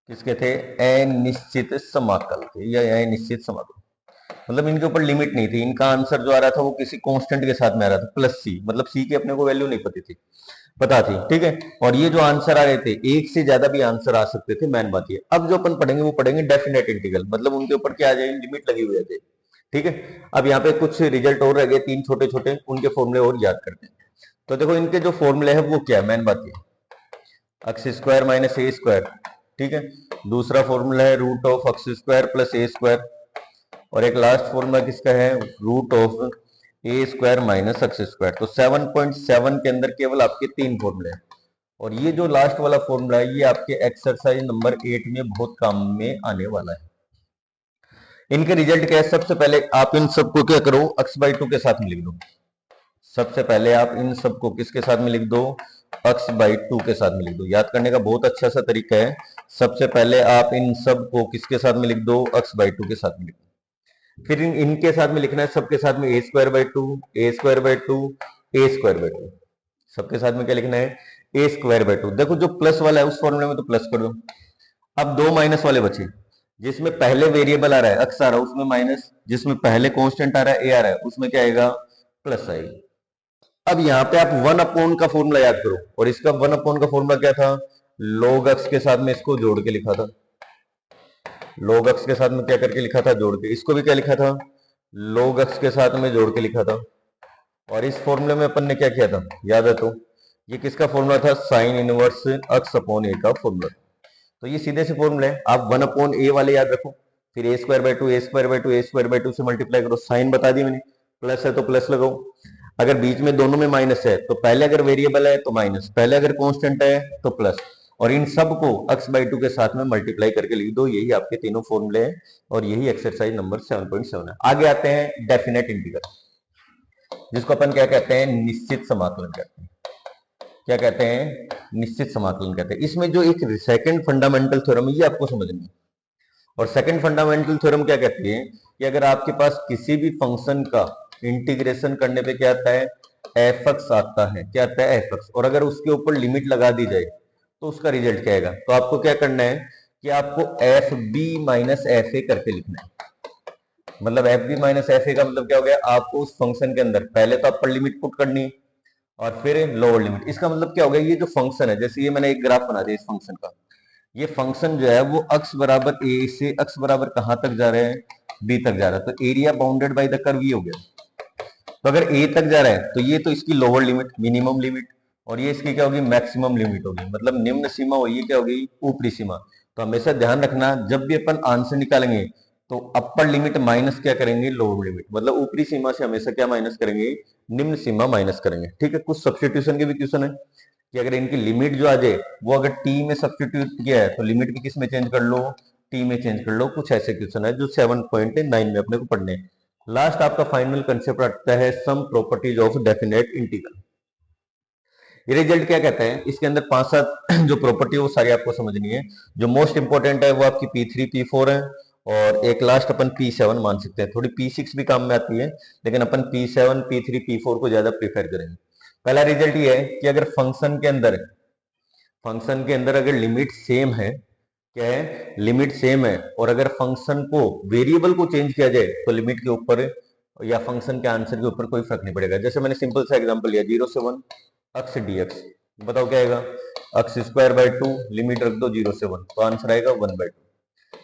किसके थे, अनिश्चित समाकल के या अनिश्चित समाकल। मतलब इनके ऊपर लिमिट नहीं थी, इनका आंसर जो आ रहा था वो किसी कांस्टेंट के साथ में आ रहा था, प्लस सी, मतलब सी की अपने को वैल्यू नहीं पता थी, पता थी, ठीक है। और ये जो आंसर आ रहे थे एक से ज्यादा भी आंसर आ सकते थे, मेन बात ये। अब जो अपन पढ़ेंगे वो पढ़ेंगे डेफिनेट इंटीग्रल, मतलब उनके ऊपर क्या आ जाएगी, लिमिट लगी हुई है, ठीक है। अब यहाँ पे कुछ रिजल्ट और रह गए, तीन छोटे छोटे, उनके फॉर्मूले और याद करते हैं। तो देखो इनके जो फॉर्मूले है वो क्या है, मेन बात ये, x square minus a square, ठीक है। दूसरा फॉर्मूला है root of x square plus a square, और एक लास्ट फॉर्मूला किसका है, root of a square minus x square. तो 7.7 के अंदर केवल आपके तीन फॉर्मूले हैं, और ये जो लास्ट वाला फॉर्मूला है ये आपके एक्सरसाइज नंबर 8 में बहुत काम में आने वाला है। इनके रिजल्ट क्या है, सबसे पहले आप इन सबको क्या करो, x बाई टू के साथ में लिख दो। सबसे पहले आप इन सबको किसके साथ में लिख दो, x बाई टू के साथ में लिख दो। याद करने का बहुत अच्छा सा तरीका है, सबसे पहले आप इन सबको किसके साथ में लिख दो, x बाई टू के साथ में लिख दो। फिर इनके साथ में लिखना है सबके साथ में a square by two, a square by two, a square by two. सबके साथ में क्या लिखना है, ए स्क्वायर बाई टू। देखो जो प्लस वाला है उस फॉर्मूले में तो प्लस कर दो। अब दो माइनस वाले बचे, जिसमें पहले वेरिएबल आ रहा है एक्स आ रहा है उसमें माइनस, जिसमें पहले कांस्टेंट आ रहा है ए आ रहा है उसमें क्या आएगा, प्लस आएगा। अब यहाँ पे आप वन अपॉन का फॉर्मूला याद करो, और इसका वन अपॉन का फॉर्मूला क्या था, log x के साथ में इसको जोड़ के लिखा था, log x के साथ में क्या करके लिखा था, जोड़ के। इसको भी क्या लिखा था, log x के साथ में जोड़ के लिखा था। और इस फॉर्मूले में अपन ने क्या किया था, याद है तो, ये किसका फॉर्मूला था, साइन इनवर्स x अपॉन ए का फॉर्मूला। तो ये सीधे से फॉर्मूला है, आप वन अपॉन ए वाले याद रखो, फिर a square by two, a square by two, a square by two से मल्टीप्लाई करो। साइन बता दी मैंने, प्लस है तो प्लस लगाओ, अगर बीच में दोनों में माइनस है तो पहले अगर वेरिएबल है तो माइनस, पहले अगर कांस्टेंट है तो प्लस, और इन सबको x बाई टू के साथ में मल्टीप्लाई करके लिख दो। यही आपके तीनों फॉर्मूले हैं, और यही एक्सरसाइज नंबर 7.7 है। आगे आते हैं डेफिनेट इंटीग्रल, जिसको अपन क्या कहते हैं, निश्चित समाकलन कहते हैं। क्या कहते हैं, निश्चित समाकलन कहते हैं। इसमें जो एक सेकंड फंडामेंटल थ्योरम है ये आपको समझनी है। और सेकंड फंडामेंटल थ्योरम क्या कहती है कि अगर आपके पास किसी भी फंक्शन का इंटीग्रेशन करने पे क्या आता है, एफ एक्स आता है, क्या आता है, एफ एक्स, और अगर उसके ऊपर लिमिट लगा दी जाए तो उसका रिजल्ट क्या आएगा। तो आपको क्या करना है कि आपको f b minus f a करके लिखना है। मतलब f b minus f a का मतलब क्या हो गया, आपको उस फंक्शन के अंदर पहले तो अपर लिमिट पुट करनी है और फिर लोअर लिमिट। इसका मतलब क्या हो गया, ये जो फंक्शन है, जैसे ये मैंने एक ग्राफ बना दिया इस फंक्शन का, ये फंक्शन जो है वो x बराबर ए से x बराबर कहां तक जा रहे हैं, b तक जा रहा है। तो area bounded by the curve ये हो गया। तो अगर a तक जा रहा है तो ये तो इसकी लोअर लिमिट, मिनिमम लिमिट, और ये इसकी क्या होगी, मैक्सिमम लिमिट होगी। मतलब निम्न सीमा हो, ये क्या होगी, ऊपरी सीमा। तो हमेशा ध्यान रखना जब भी अपन आंसर निकालेंगे तो अपर लिमिट माइनस क्या करेंगे, लोअर लिमिट, मतलब ऊपरी सीमा से हमेशा क्या माइनस करेंगे, निम्न सीमा माइनस करेंगे। ठीक है, कुछ सब्स्टिट्यूशन के भी क्वेश्चन है कि अगर इनकी लिमिट जो आ जाए वो अगर टी में सब्स्टिट्यूट किया है तो लिमिट भी किस में चेंज कर लो, टी में चेंज कर लो। कुछ ऐसे क्वेश्चन है जो 7.9 में अपने को पढ़ने हैं। लास्ट आपका फाइनल कंसेप्ट आता है some properties of definite integral. ये रिजल्ट क्या कहता है, इसके अंदर 5-7 जो प्रॉपर्टी है वो सारी आपको समझनी है। जो मोस्ट इंपॉर्टेंट है वो आपकी P3 P4 है, और एक लास्ट अपन P7 मान सकते हैं। थोड़ी P6 भी काम में आती है, लेकिन अपन P7 P3 P4 को ज्यादा प्रीफर करेंगे। पहला रिजल्ट ये है कि अगर फंक्शन के अंदर अगर लिमिट सेम है, क्या है, लिमिट सेम है, और अगर फंक्शन को वेरिएबल को चेंज किया जाए तो लिमिट के ऊपर या फंक्शन के आंसर के ऊपर कोई फर्क नहीं पड़ेगा। जैसे मैंने सिंपल सा एग्जांपल लिया 0 से 1 अक्स dx, बताओ क्या आएगा, अक्स स्क्वायर बाय 2, लिमिट रख दो 0 से 1 तो आंसर आएगा 1/2।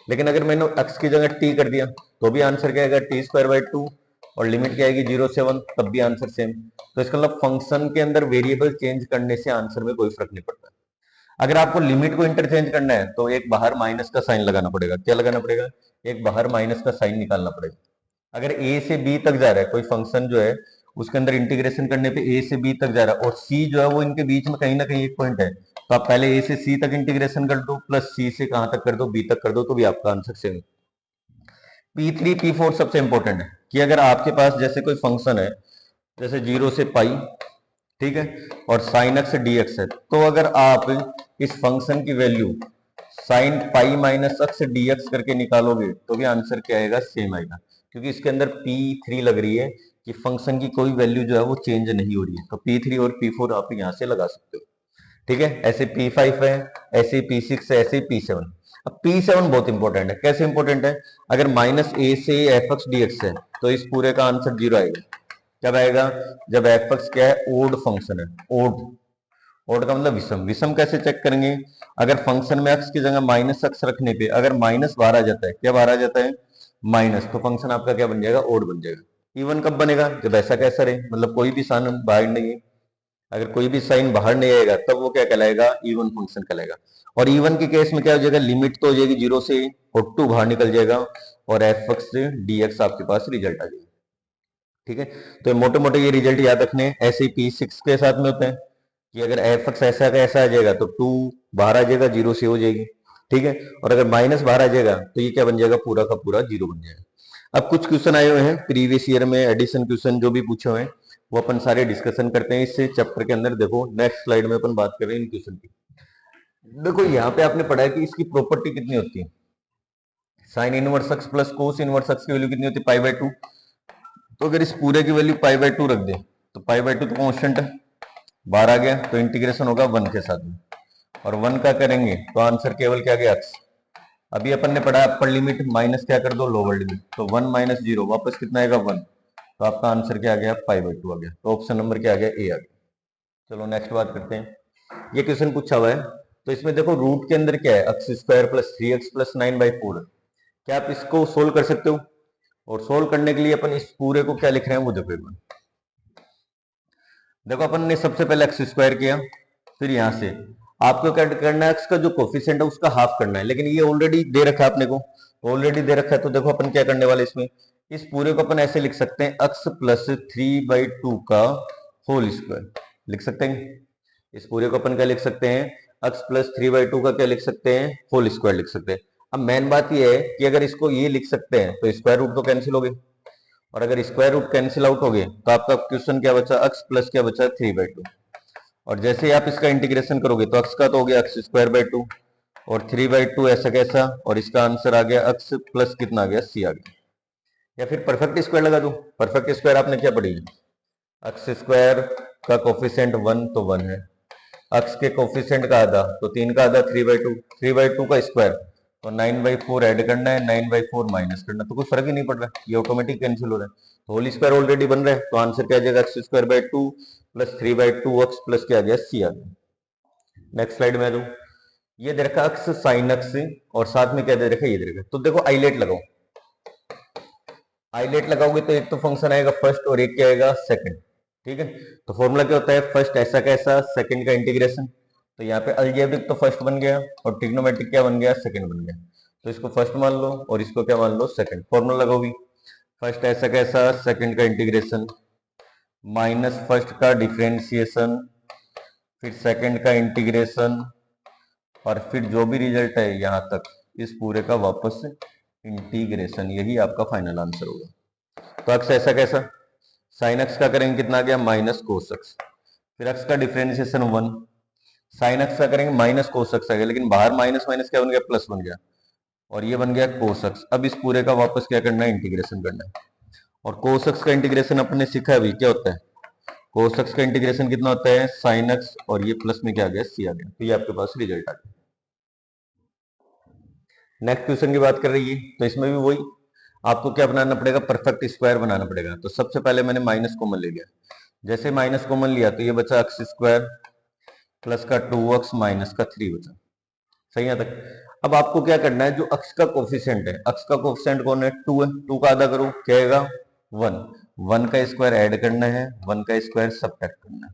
लेकिन अगर मैंने अक्स की जगह t कर दिया तो भी आंसर क्या आएगा, टी स्क्वायर बाय 2, और लिमिट क्या आएगी 0 से 1, तब भी आंसर सेम। तो इसका मतलब फंक्शन के अंदर वेरिएबल चेंज करने से आंसर में कोई फर्क नहीं पड़ता। अगर आपको लिमिट को इंटरचेंज करना है तो एक बाहर माइनस का साइन लगाना पड़ेगा। क्या लगाना पड़ेगा, एक बाहर माइनस का साइन निकालना पड़ेगा। अगर ए से बी तक जा रहा है कोई फंक्शन जो है, उसके अंदर इंटीग्रेशन करने पे ए से बी तक जा रहा है, और सी जो है वो इनके बीच में कहीं ना कहीं एक पॉइंट है, तो आप पहले ए से सी तक इंटीग्रेशन कर दो, प्लस सी से कहां तक कर दो, बी तक कर दो, तो भी आपका आंसर सेम है। P3 P4 सबसे इंपॉर्टेंट है कि अगर आपके पास जैसे कोई फंक्शन है, जैसे 0 से पाई, ठीक है, और साइन एक्स डी एक्स है, तो अगर आप इस फंक्शन की value sine pi minus x D x करके निकालोगे तो भी आंसर क्या आएगा, सेम आएगा, क्योंकि इसके अंदर P3 लग रही है कि फंक्शन की कोई वैल्यू जो है वो चेंज नहीं हो रही है। तो P3 और P4 आप यहां से लगा सकते हो। ठीक है, ऐसे P5 है, ऐसे P6 है, ऐसे P7। अब P7 बहुत इंपॉर्टेंट है। कैसे इंपॉर्टेंट है, अगर माइनस ए से एफ एक्स डी एक्स है तो इस पूरे का आंसर 0 आएगा। कब आएगा, जब एफ एक्स क्या है, ओड फंक्शन है। ओड, ओड का मतलब विषम। विषम कैसे चेक करेंगे, अगर फंक्शन में एक्स की जगह माइनस एक्स रखने पे अगर माइनस बाहर आ जाता है, क्या बाहर आ जाता है, माइनस, तो फंक्शन आपका क्या बन जाएगा, ओड बन जाएगा। इवन कब बनेगा, जब ऐसा कैसा रहे, मतलब कोई भी साइन बाहर नहीं है, अगर कोई भी साइन बाहर नहीं आएगा तब वो क्या कहलाएगा, इवन फंक्शन कहलाएगा। और इवन के केस में क्या हो जाएगा, लिमिट तो हो जाएगी 0 से, और 2 बाहर निकल जाएगा, और एफ एक्स डी एक्स आपके पास रिजल्ट आ जाएगा। ठीक है, तो मोटे मोटे ये रिजल्ट याद रखने। ऐसे P6 के साथ में होते हैं कि अगर एफ एक्स ऐसा का ऐसा आ जाएगा तो 2 बाहर आ जाएगा, 0 से हो जाएगी। ठीक है, और अगर माइनस बाहर आ जाएगा तो ये क्या बन जाएगा, पूरा का पूरा 0 बन जाएगा। अब कुछ क्वेश्चन आए हुए हैं प्रीवियस ईयर में, एडिशन क्वेश्चन जो भी पूछे हुए हैं वो अपन सारे डिस्कशन करते हैं इस चैप्टर के अंदर। देखो नेक्स्ट स्लाइड में अपन बात कर रहे हैं इन क्वेश्चन की। देखो यहाँ पे आपने पढ़ा है कि इसकी प्रॉपर्टी कितनी होती है, sine inverse x plus cos inverse x की वैल्यू कितनी होती है, पाई बाय 2। तो अगर इस पूरे की वैल्यू पाई बाय 2 रख दे तो पाई बाय 2 तो कांस्टेंट है, बाहर आ गया, तो इंटीग्रेशन होगा 1 के साथ में, और 1 का करेंगे तो आंसर केवल क्या गया, एक्स। अभी अपन ने पढ़ा अपर लिमिट माइनस क्या कर दो, लोअर लिमिट, तो 1 माइनस 0 वापस कितना आएगा, 1, तो आपका आंसर क्या आ गया, पाई बाय 2 आ गया। तो ऑप्शन नंबर क्या आ गया, ए आ गया। चलो नेक्स्ट बात करते हैं। ये क्वेश्चन पूछा हुआ है, तो इसमें देखो रूट के अंदर क्या है, x square plus 3x plus 9/4। क्या आप इसको सोल्व कर सकते हो, और सोल्व करने के लिए अपन इस पूरे को क्या लिख रहे हैं वो देखो एक बार। देखो अपन ने सबसे पहले एक्स स्क्वायर किया, फिर यहां से आपको क्या करना है, एक्स का जो कोफिशिएंट है उसका हाफ करना है, लेकिन ये ऑलरेडी दे रखा है अपने को, ऑलरेडी दे रखा है। तो देखो अपन क्या करने वाले इसमें, इस पूरे को अपन ऐसे लिख सकते हैं, एक्स प्लस 3/2 का होल स्क्वायर लिख सकते हैं। इस पूरे को अपन क्या लिख सकते हैं, एक्स प्लस 3/2 का क्या लिख सकते हैं, होल स्क्वायर लिख सकते हैं। अब मेन बात ये है कि अगर इसको ये लिख सकते हैं तो स्क्वायर रूट तो कैंसिल हो गए, और अगर स्क्वायर रूट कैंसिल आउट हो गए तो आपका क्वेश्चन क्या बचा, एक्स प्लस क्या बचा, 3/2। और जैसे ही आप इसका इंटीग्रेशन करोगे तो एक्स का तो हो गया एक्स स्क्वायर बाय 2, और 3/2 ऐसा कैसा, और इसका आंसर आ गया एक्स प्लस कितना आ गया, सी आ गया। या फिर परफेक्ट स्क्वायर लगा दो। परफेक्ट स्क्वायर आपने क्या पढ़ी, एक्स स्क्वायर का कोफिशिएंट 1 तो 1 है, एक्स के कोफिशिएंट का आधा तो 3 का आधा 3/2, 3/2 का स्क्वायर तो 9/4 ऐड करना है, 9/4 माइनस करना, तो कोई फर्क ही नहीं पड़ रहा है, ये ऑटोमेटिक कैंसिल हो रहा है। तो होल स्क्वायर ऑलरेडी बन रहा है, तो आंसर क्या आ जाएगा, x square by 2 plus 3/2 x plus क्या आ गया, सी आ गया। नेक्स्ट स्लाइड में आ जाऊं, ये दे रखा एक्स साइन एक्स, और साथ में क्या दे रखा है, ये दे रखा है। तो देखो आइलेट लगाओ, आइलेट लगाओगे तो एक तो फंक्शन आएगा फर्स्ट और एक क्या आएगा, सेकंड। ठीक है, तो फॉर्मूला क्या होता है, फर्स्ट ऐसा कैसा, सेकंड का इंटीग्रेशन। तो यहाँ पे अलजेब्रिक तो फर्स्ट बन गया, और ट्रिग्नोमेट्रिक क्या बन गया, सेकंड बन गया। तो इसको फर्स्ट मान लो और इसको क्या मान लो, सेकंड। फॉर्मूला लगाओगी, फर्स्ट ऐसा कैसा, सेकंड का इंटीग्रेशन, माइनस फर्स्ट का डिफरेंशिएशन, फिर सेकंड का इंटीग्रेशन, और फिर जो भी रिजल्ट है यहां तक इस पूरे का वापस इंटीग्रेशन। यही आपका फाइनल आंसर होगा। तो अक्स ऐसा कैसा, साइन अक्स का करेंगे कितना आ गया, माइनस कोस अक्स, फिर अक्स का डिफरेंशिएशन 1, साइन अक्स का करेंगे माइनस कोस अक्स आ गया, लेकिन बाहर माइनस माइनस क्या बन गया, प्लस बन गया, और ये बन गया कोस अक्स। अब इस पूरे का वापस क्या करना है, इंटीग्रेशन करना है। और कोस अक्स का इंटीग्रेशन अपने सीखा है अभी, क्या होता है, कोस अक्स का इंटीग्रेशन कितना होता है, साइन अक्स, और ये प्लस में क्या आ गया, सी आ गया। तो ये आपके पास रिजल्ट आ गया। नेक्स्ट क्वेश्चन की बात कर रही है, तो इसमें भी वही आपको क्या बनाना पड़ेगा, परफेक्ट स्क्वायर बनाना पड़ेगा। तो सबसे पहले मैंने माइनस कॉमन ले लिया, जैसे माइनस कॉमन लिया तो ये बचा अक्स स्क्वायर प्लस का 2x माइनस का 3 बचा। सही है तक। अब आपको क्या करना है, जो अक्स का कोफिशिएंट है, अक्स का कोफिशिएंट कौन है, 2 है, 2 का आधा करो क्या आएगा, 1, 1 का स्क्वायर ऐड करना है, 1 का स्क्वायर सब्ट्रैक्ट करना है।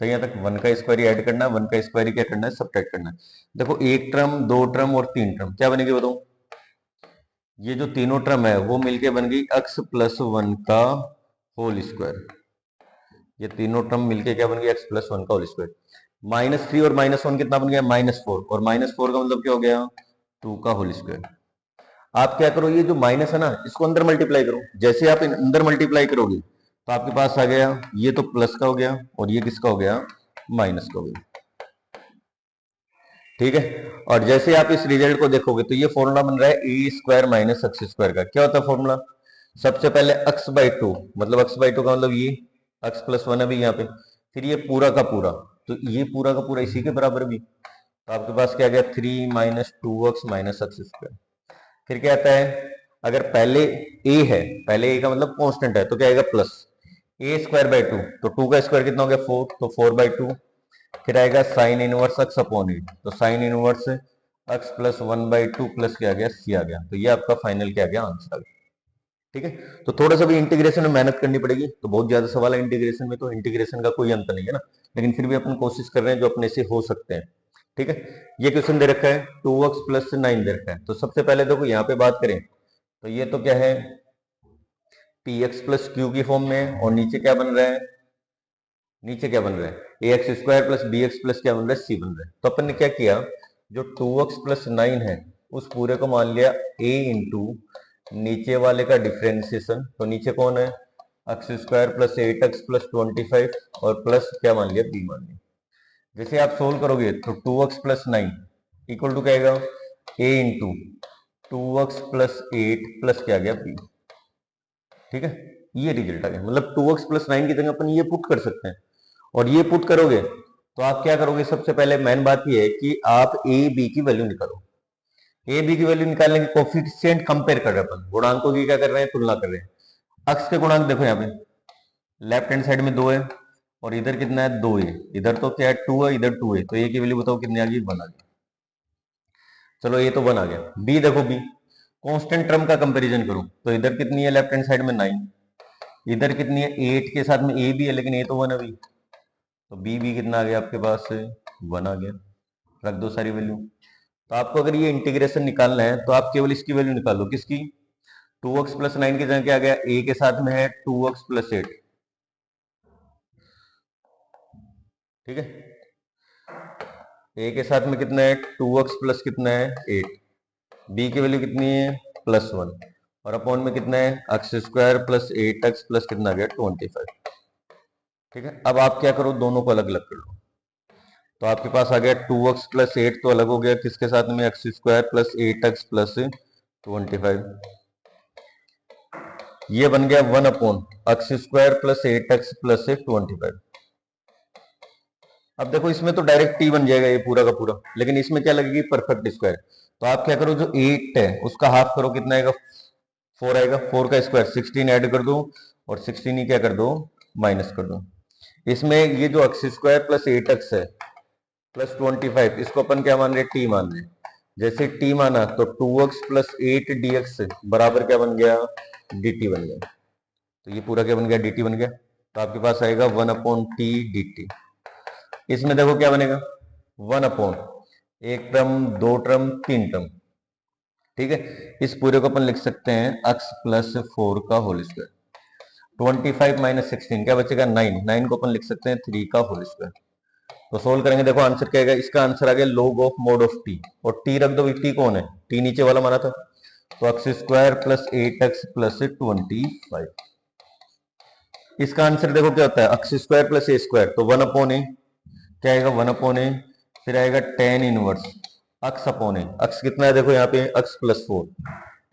सही है तक, 1 का स्क्वायर ही ऐड करना है, 1 का स्क्वायर ही क्या करना है, सब्ट्रैक्ट करना है। देखो एक टर्म, दो टर्म और तीन टर्म क्या बनेगी बताओ, ये जो तीनों टर्म है वो मिलके बन गई अक्स प्लस 1 का होल स्क्वायर। ये तीनों टर्म मिलके क्या बन गया, एक्स प्लस 1 का होल स्क्वायर। -3 और -1 कितना बन गया, -4, और -4 का मतलब क्या हो गया, 2 का होल स्क्वायर। आप क्या करो, ये जो माइनस है ना, इसको अंदर मल्टीप्लाई करो। जैसे आप अंदर मल्टीप्लाई करोगे तो आपके पास आ गया, ये तो प्लस का हो गया और ये किसका हो गया, माइनस का हो गया। ठीक है। और जैसे आप इस रिजल्ट को देखोगे तो ये फॉर्मूला बन रहा है ए स्क्वायर माइनस एक्स स्क्वायर का। क्या होता है फॉर्मूला, सबसे पहले अक्स बाई टू, मतलब अक्स बाई टू का मतलब ये अक्स प्लस 1 अभी यहाँ पे, फिर ये पूरा का पूरा, तो ये पूरा का पूरा इसी के बराबर भी। तो आपके पास क्या आ गया, 3 minus 2x minus x square. फिर क्या आता है, अगर पहले ए है, पहले ए का मतलब कांस्टेंट है, तो क्या आएगा plus a square by to, तो 2 का स्क्वायर कितना हो गया 4, तो 4/2। फिर आएगा साइन इनवर्स एक्स अपॉन ए, तो sine inverse x plus 1/2 plus क्या आ गया, सी आ गया। तो ये आपका फाइनल क्या आ गया, आंसर आ गया। ठीक है। तो थोड़ा सा भी इंटीग्रेशन में मेहनत करनी पड़ेगी, तो बहुत ज्यादा सवाल है इंटीग्रेशन में, तो इंटीग्रेशन का कोई अंत नहीं है ना, लेकिन फिर भी अपन कोशिश कर रहे हैं जो अपने से हो सकते हैं। ठीक है। ये क्वेश्चन दे रखा है 2x प्लस 9 दे रखा है। तो सबसे पहले देखो यहाँ पे बात करें तो ये तो क्या है, px प्लस क्यू की फॉर्म में, और नीचे क्या बन रहा है, नीचे क्या बन रहा है, a x square plus b x plus क्या बन रहा है, सी बन रहा है। तो अपन ने क्या किया, जो 2x प्लस 9 है उस पूरे को मान लिया a इंटू नीचे वाले का डिफरेंशिएशन, तो नीचे कौन है, x square plus 8x plus 25, और प्लस क्या मान लिया, b मान लिया। जैसे आप सोल्व करोगे तो 2x प्लस 9 इक्वल टू क्या आएगा, a into 2x plus 8 plus क्या आ गया, b। ठीक है। ये रिजल्ट आ गया, मतलब 2x प्लस 9 की जगह अपन ये पुट कर सकते हैं। और ये पुट करोगे तो आप क्या करोगे, सबसे पहले मेन बात ये है कि आप ए बी की वैल्यू निकालो। ए बी की वैल्यू निकालने के कोफिशिएंट कंपेयर कर रहे हैं अपन, गुणांकों की क्या कर रहे हैं, तुलना कर रहे हैं। अक्स के गुणांक देखो यहाँ पे, लेफ्ट हैंड साइड में 2 है और इधर कितना है, 2 है, इधर तो क्या है 2 है, इधर 2 है, तो ए की वैल्यू बताओ कितनी आ गई, 1 आ गई। चलो ये तो 1 आ गया। बी देखो, बी कांस्टेंट टर्म का कंपैरिजन करो तो इधर कितनी है, लेफ्ट हैंड साइड में 9, इधर कितनी है 8 के साथ में ए भी है, लेकिन ए तो 1 अभी, तो बी भी कितना आ गया आपके पास, 1 आ गया। रख दो सारी वैल्यू। तो आपको अगर ये इंटीग्रेशन निकालना है तो आप केवल इसकी वैल्यू निकालो, किसकी, 2x प्लस 9 की जगह क्या आ गया, a के साथ में है 2x प्लस 8। ठीक है। a के साथ में कितना है, 2x प्लस कितना है 8, b की वैल्यू कितनी है +1, और अपॉन में कितना है x square plus 8x plus कितना आ गया 25। ठीक है। अब आप क्या करो, दोनों को अलग अलग कर लो। तो आपके पास आ गया 2x प्लस 8 तो अलग हो गया, किसके साथ में, x square plus 8x plus 25। ये बन गया 1 upon x square plus 8x plus 25। अब देखो इसमें तो डायरेक्ट t बन जाएगा ये पूरा का पूरा, लेकिन इसमें क्या लगेगी, परफेक्ट स्क्वायर। तो आप क्या करो, जो 8 है उसका हाफ करो, कितना आएगा 4 आएगा, 4 का स्क्वायर 16 ऐड कर दो, और 16 ही क्या कर दो, माइनस कर दो। इसमें ये जो एक्स स्क्वायर प्लस 8x है प्लस 25, इसको अपन क्या मान रहे हैं, टी मान रहे हैं। जैसे टी माना तो 2x प्लस 8 dx बराबर क्या बन गया, dt बन गया। तो ये पूरा क्या बन गया, dt बन गया। तो आपके पास आएगा 1 अपॉन टी dt। इसमें देखो क्या बनेगा, 1 अपॉन एक टर्म, दो टर्म, तीन टर्म, ठीक है, इस पूरे को अपन लिख सकते हैं x प्लस 4 का होल स्क्वायर। 25 माइनस 16 क्या बचेगा 9। 9 को अपन लिख सकते हैं 3 का होल स्क्वायर। तो सोल्व करेंगे, देखो आंसर क्या आएगा, इसका आंसर आ गया log of mode of T, और टी रख दो, टी कौन है, टी नीचे वाला माना था, तो x square plus 8x plus 25। इसका आंसर देखो क्या होता है, x square plus a square, तो 1 अपॉन ए, क्या आएगा 1 अपॉन ए, फिर आएगा टेन इनवर्स अक्स अपॉन ए, अक्स कितना है देखो यहाँ पे अक्स प्लस 4,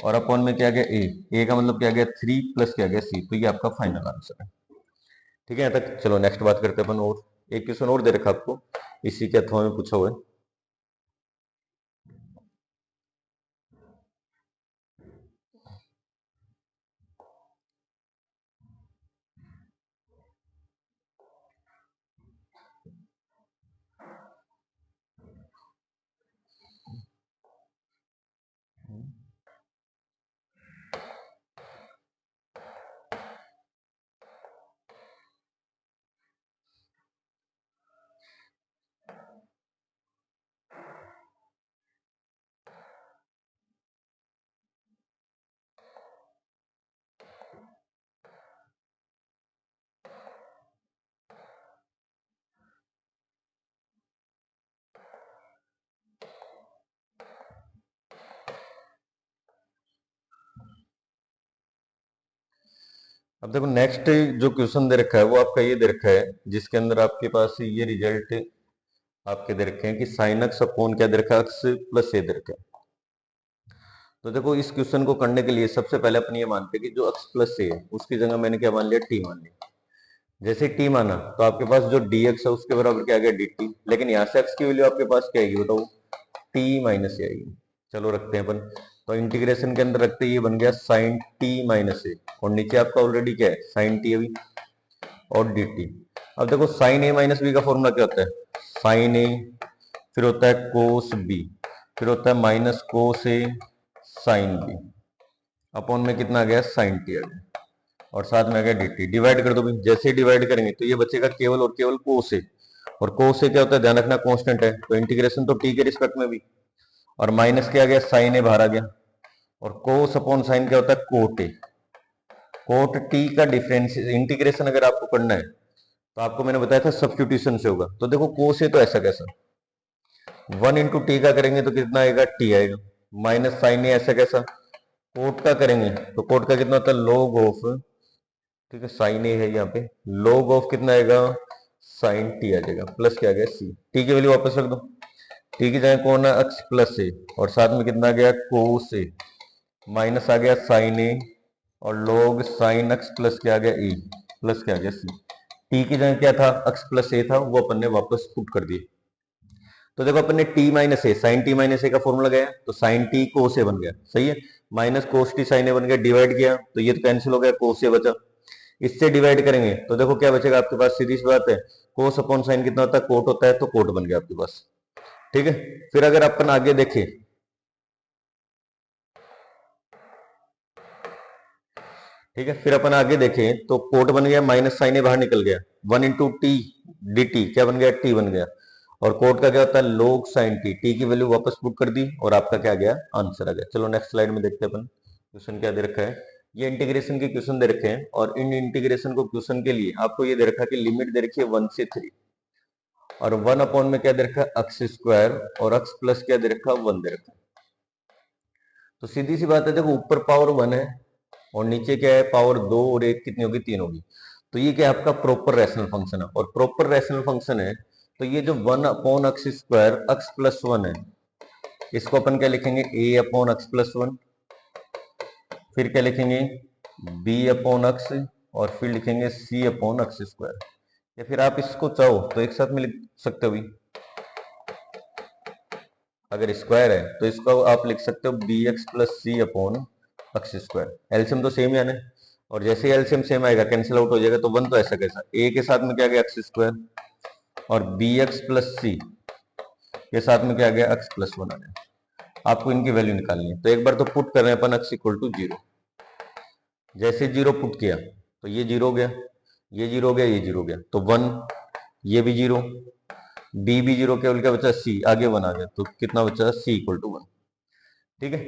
और अपॉन में क्या गया ए का मतलब क्या गया 3 प्लस क्या गया सी, तो ये आपका फाइनल आंसर है। ठीक है यहाँ तक, चलो नेक्स्ट बात करते हैं अपन, और एक क्वेश्चन और दे रखा आपको, इसी के अथवा में पूछा हुआ है। अब देखो नेक्स्ट जो क्वेश्चन दे रखा है वो आपका ये दे रखा है, जिसके अंदर आपके पास ये रिजल्ट आपके दे रखे हैं कि साइन एक्स अपॉन क्या दे रखा है एक्स प्लस ए दे रखा है। तो देखो इस क्वेश्चन को करने के लिए सबसे पहले अपन ये मानते हैं कि जो एक्स प्लस ए है उसकी जगह मैंने क्या मान लिया, टी मान लिया। जैसे टी माना तो आपके पास जो dx है उसके बराबर क्या आ गया dt, लेकिन यहाँ से x की वैल्यू आपके पास क्या आएगी बताओ, t माइनस ए आएगी। चलो रखते हैं अपन, तो इंटीग्रेशन के अंदर रखते ये बन गया साइन t माइनस ए, और नीचे आपका ऑलरेडी क्या है साइन t अभी, और dt। अब देखो साइन a माइनस बी का फॉर्मूला क्या होता है, साइन a, फिर होता है कोस b, फिर होता है minus cos a sine b, upon में कितना आ गया साइन t आ गया, और साथ में आ गया dt। डिवाइड कर दो भाई, जैसे डिवाइड करेंगे तो ये बचेगा केवल और केवल कोस ए, और कोस ए क्या होता है ध्यान रखना कांस्टेंट है, तो इंटीग्रेशन तो टी के रिस्पेक्ट में भी, और माइनस क्या आ गया साइन ए बाहर आ गया, और कोस अपॉन साइन क्या होता है कोट ए। कोट टी का डिफरेंस इंटीग्रेशन अगर आपको करना है तो आपको मैंने बताया था सब्स्टिट्यूशन से होगा। तो देखो कोस ए तो ऐसा कैसा, 1 इंटू टी का करेंगे तो कितना आएगा टी आएगा, माइनस साइन ए ऐसा कैसा, कोट का करेंगे तो कोट का कितना होता है log ऑफ, ठीक है साइन ए है यहाँ पे, log ऑफ कितना आएगा साइन टी आ जाएगा, प्लस क्या आ गया सी, टी की वैल्यू वापस रख दो, टी की जगह कौन है एक्स प्लस ए, और साथ में कितना आ गया कोस ए, माइनस आ गया साइन ए, और log साइन एक्स प्लस क्या आ गया ए, प्लस क्या आ गया सी। टी की जगह क्या था एक्स प्लस ए था, वो अपन ने वापस पुट कर दिए। तो देखो अपन ने टी माइनस ए साइन टी माइनस ए का फॉर्मूला गया, तो साइन टी कोस ए बन गया, सही है, माइनस कोस टी साइन ए बन गया, डिवाइड किया तो ये तो कैंसिल हो गया, कोस ए बचा। इससे डिवाइड करेंगे तो देखो क्या बचेगा आपके पास, सीधी सी बात है, कोस अपॉन साइन कितना होता है कोट होता है, तो कोट बन गया आपके पास। ठीक है, फिर अगर अपन आगे देखें, ठीक है फिर अपन आगे देखें तो कोट बन गया, माइनस साइन ए बाहर निकल गया, 1 इंटू टी डी टी क्या बन गया टी बन गया, और कोट का क्या होता है log साइन टी, टी की वैल्यू वापस पुट कर दी और आपका क्या आ गया आंसर आ गया। चलो नेक्स्ट स्लाइड में देखते हैं अपन क्वेश्चन क्या दे रखा है। ये इंटीग्रेशन के क्वेश्चन दे रखे हैं, और इन इंटीग्रेशन को क्वेश्चन के लिए आपको ये दे रखा है कि लिमिट दे रखी है 1 से 3, और 1 अपॉन में क्या दे रखा है एक्स स्क्वायर, और एक्स प्लस क्या दे रखा है 1 दे रखा है। तो सीधी सी बात है, देखो ऊपर पावर 1 है और नीचे क्या है पावर 2, और एक कितनी होगी 3 होगी, तो ये क्या आपका प्रॉपर रैशनल फंक्शन है, और प्रॉपर रैशनल फंक्शन है तो ये जो 1 upon x square x plus 1 है, इसको अपन क्या लिखेंगे ए अपॉन एक्स प्लस 1, फिर क्या लिखेंगे बी अपॉन एक्स, और फिर लिखेंगे सी अपॉन एक्स स्क्वायर, या फिर आप इसको चाहो तो एक साथ में लिख सकते हो भी, अगर स्क्वायर है तो इसको आप लिख सकते हो बी एक्स प्लस सी अपॉन एक्स स्क्वायर, एलसीएम तो सेम ही आना है, और जैसे ही एलसीएम सेम आएगा कैंसिल आउट हो जाएगा, तो 1 तो ऐसा कैसा ए के साथ में क्या गया एक्स स्क्वायर, और बी एक्स प्लस सी के साथ में क्या गया एक्स प्लस 1 आ गया। आपको इनकी वैल्यू निकालनी है, तो एक बार तो पुट कर रहे हैं अपन एक्स इक्वल टू 0, जैसे 0 पुट किया तो ये 0 हो गया, ये 0 हो गया, ये 0 हो गया, तो 1, ये भी 0, बी भी 0, केवल क्या बचा सी, आगे 1 आ गया, तो कितना बचा सी इक्वल टू 1। ठीक है,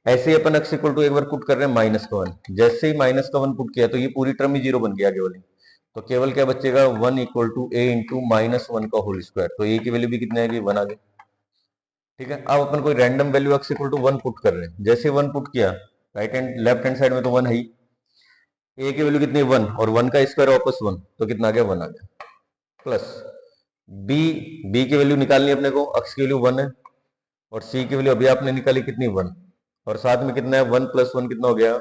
ऐसे ही अपन x इक्वल टू एक बार पुट कर रहे हैं माइनस का 1, जैसे ही माइनस का 1 पुट किया तो ये पूरी टर्म ही जीरो बन गया आगे वाली, तो केवल क्या बचेगा 1 equal to a into minus 1 का होल स्क्वायर, तो a की वैल्यू भी कितनी आएगी 1 आ गई। ठीक है, अब अपन कोई random value x equal to 1 put कर रहे हैं, जैसे 1 पुट किया right hand left hand side में तो 1 है ही, a की वैल्यू कितनी 1 और 1 का स्क्वायर वापस 1, तो कितना आ गया 1 आ गया, प्लस b की वैल्यू निकालनी है अपने को, x की वैल्यू 1 है और c की वैल्यू अभी आपने निकाली कितनी 1, और साथ में कितना है 1 प्लस 1 कितना हो गया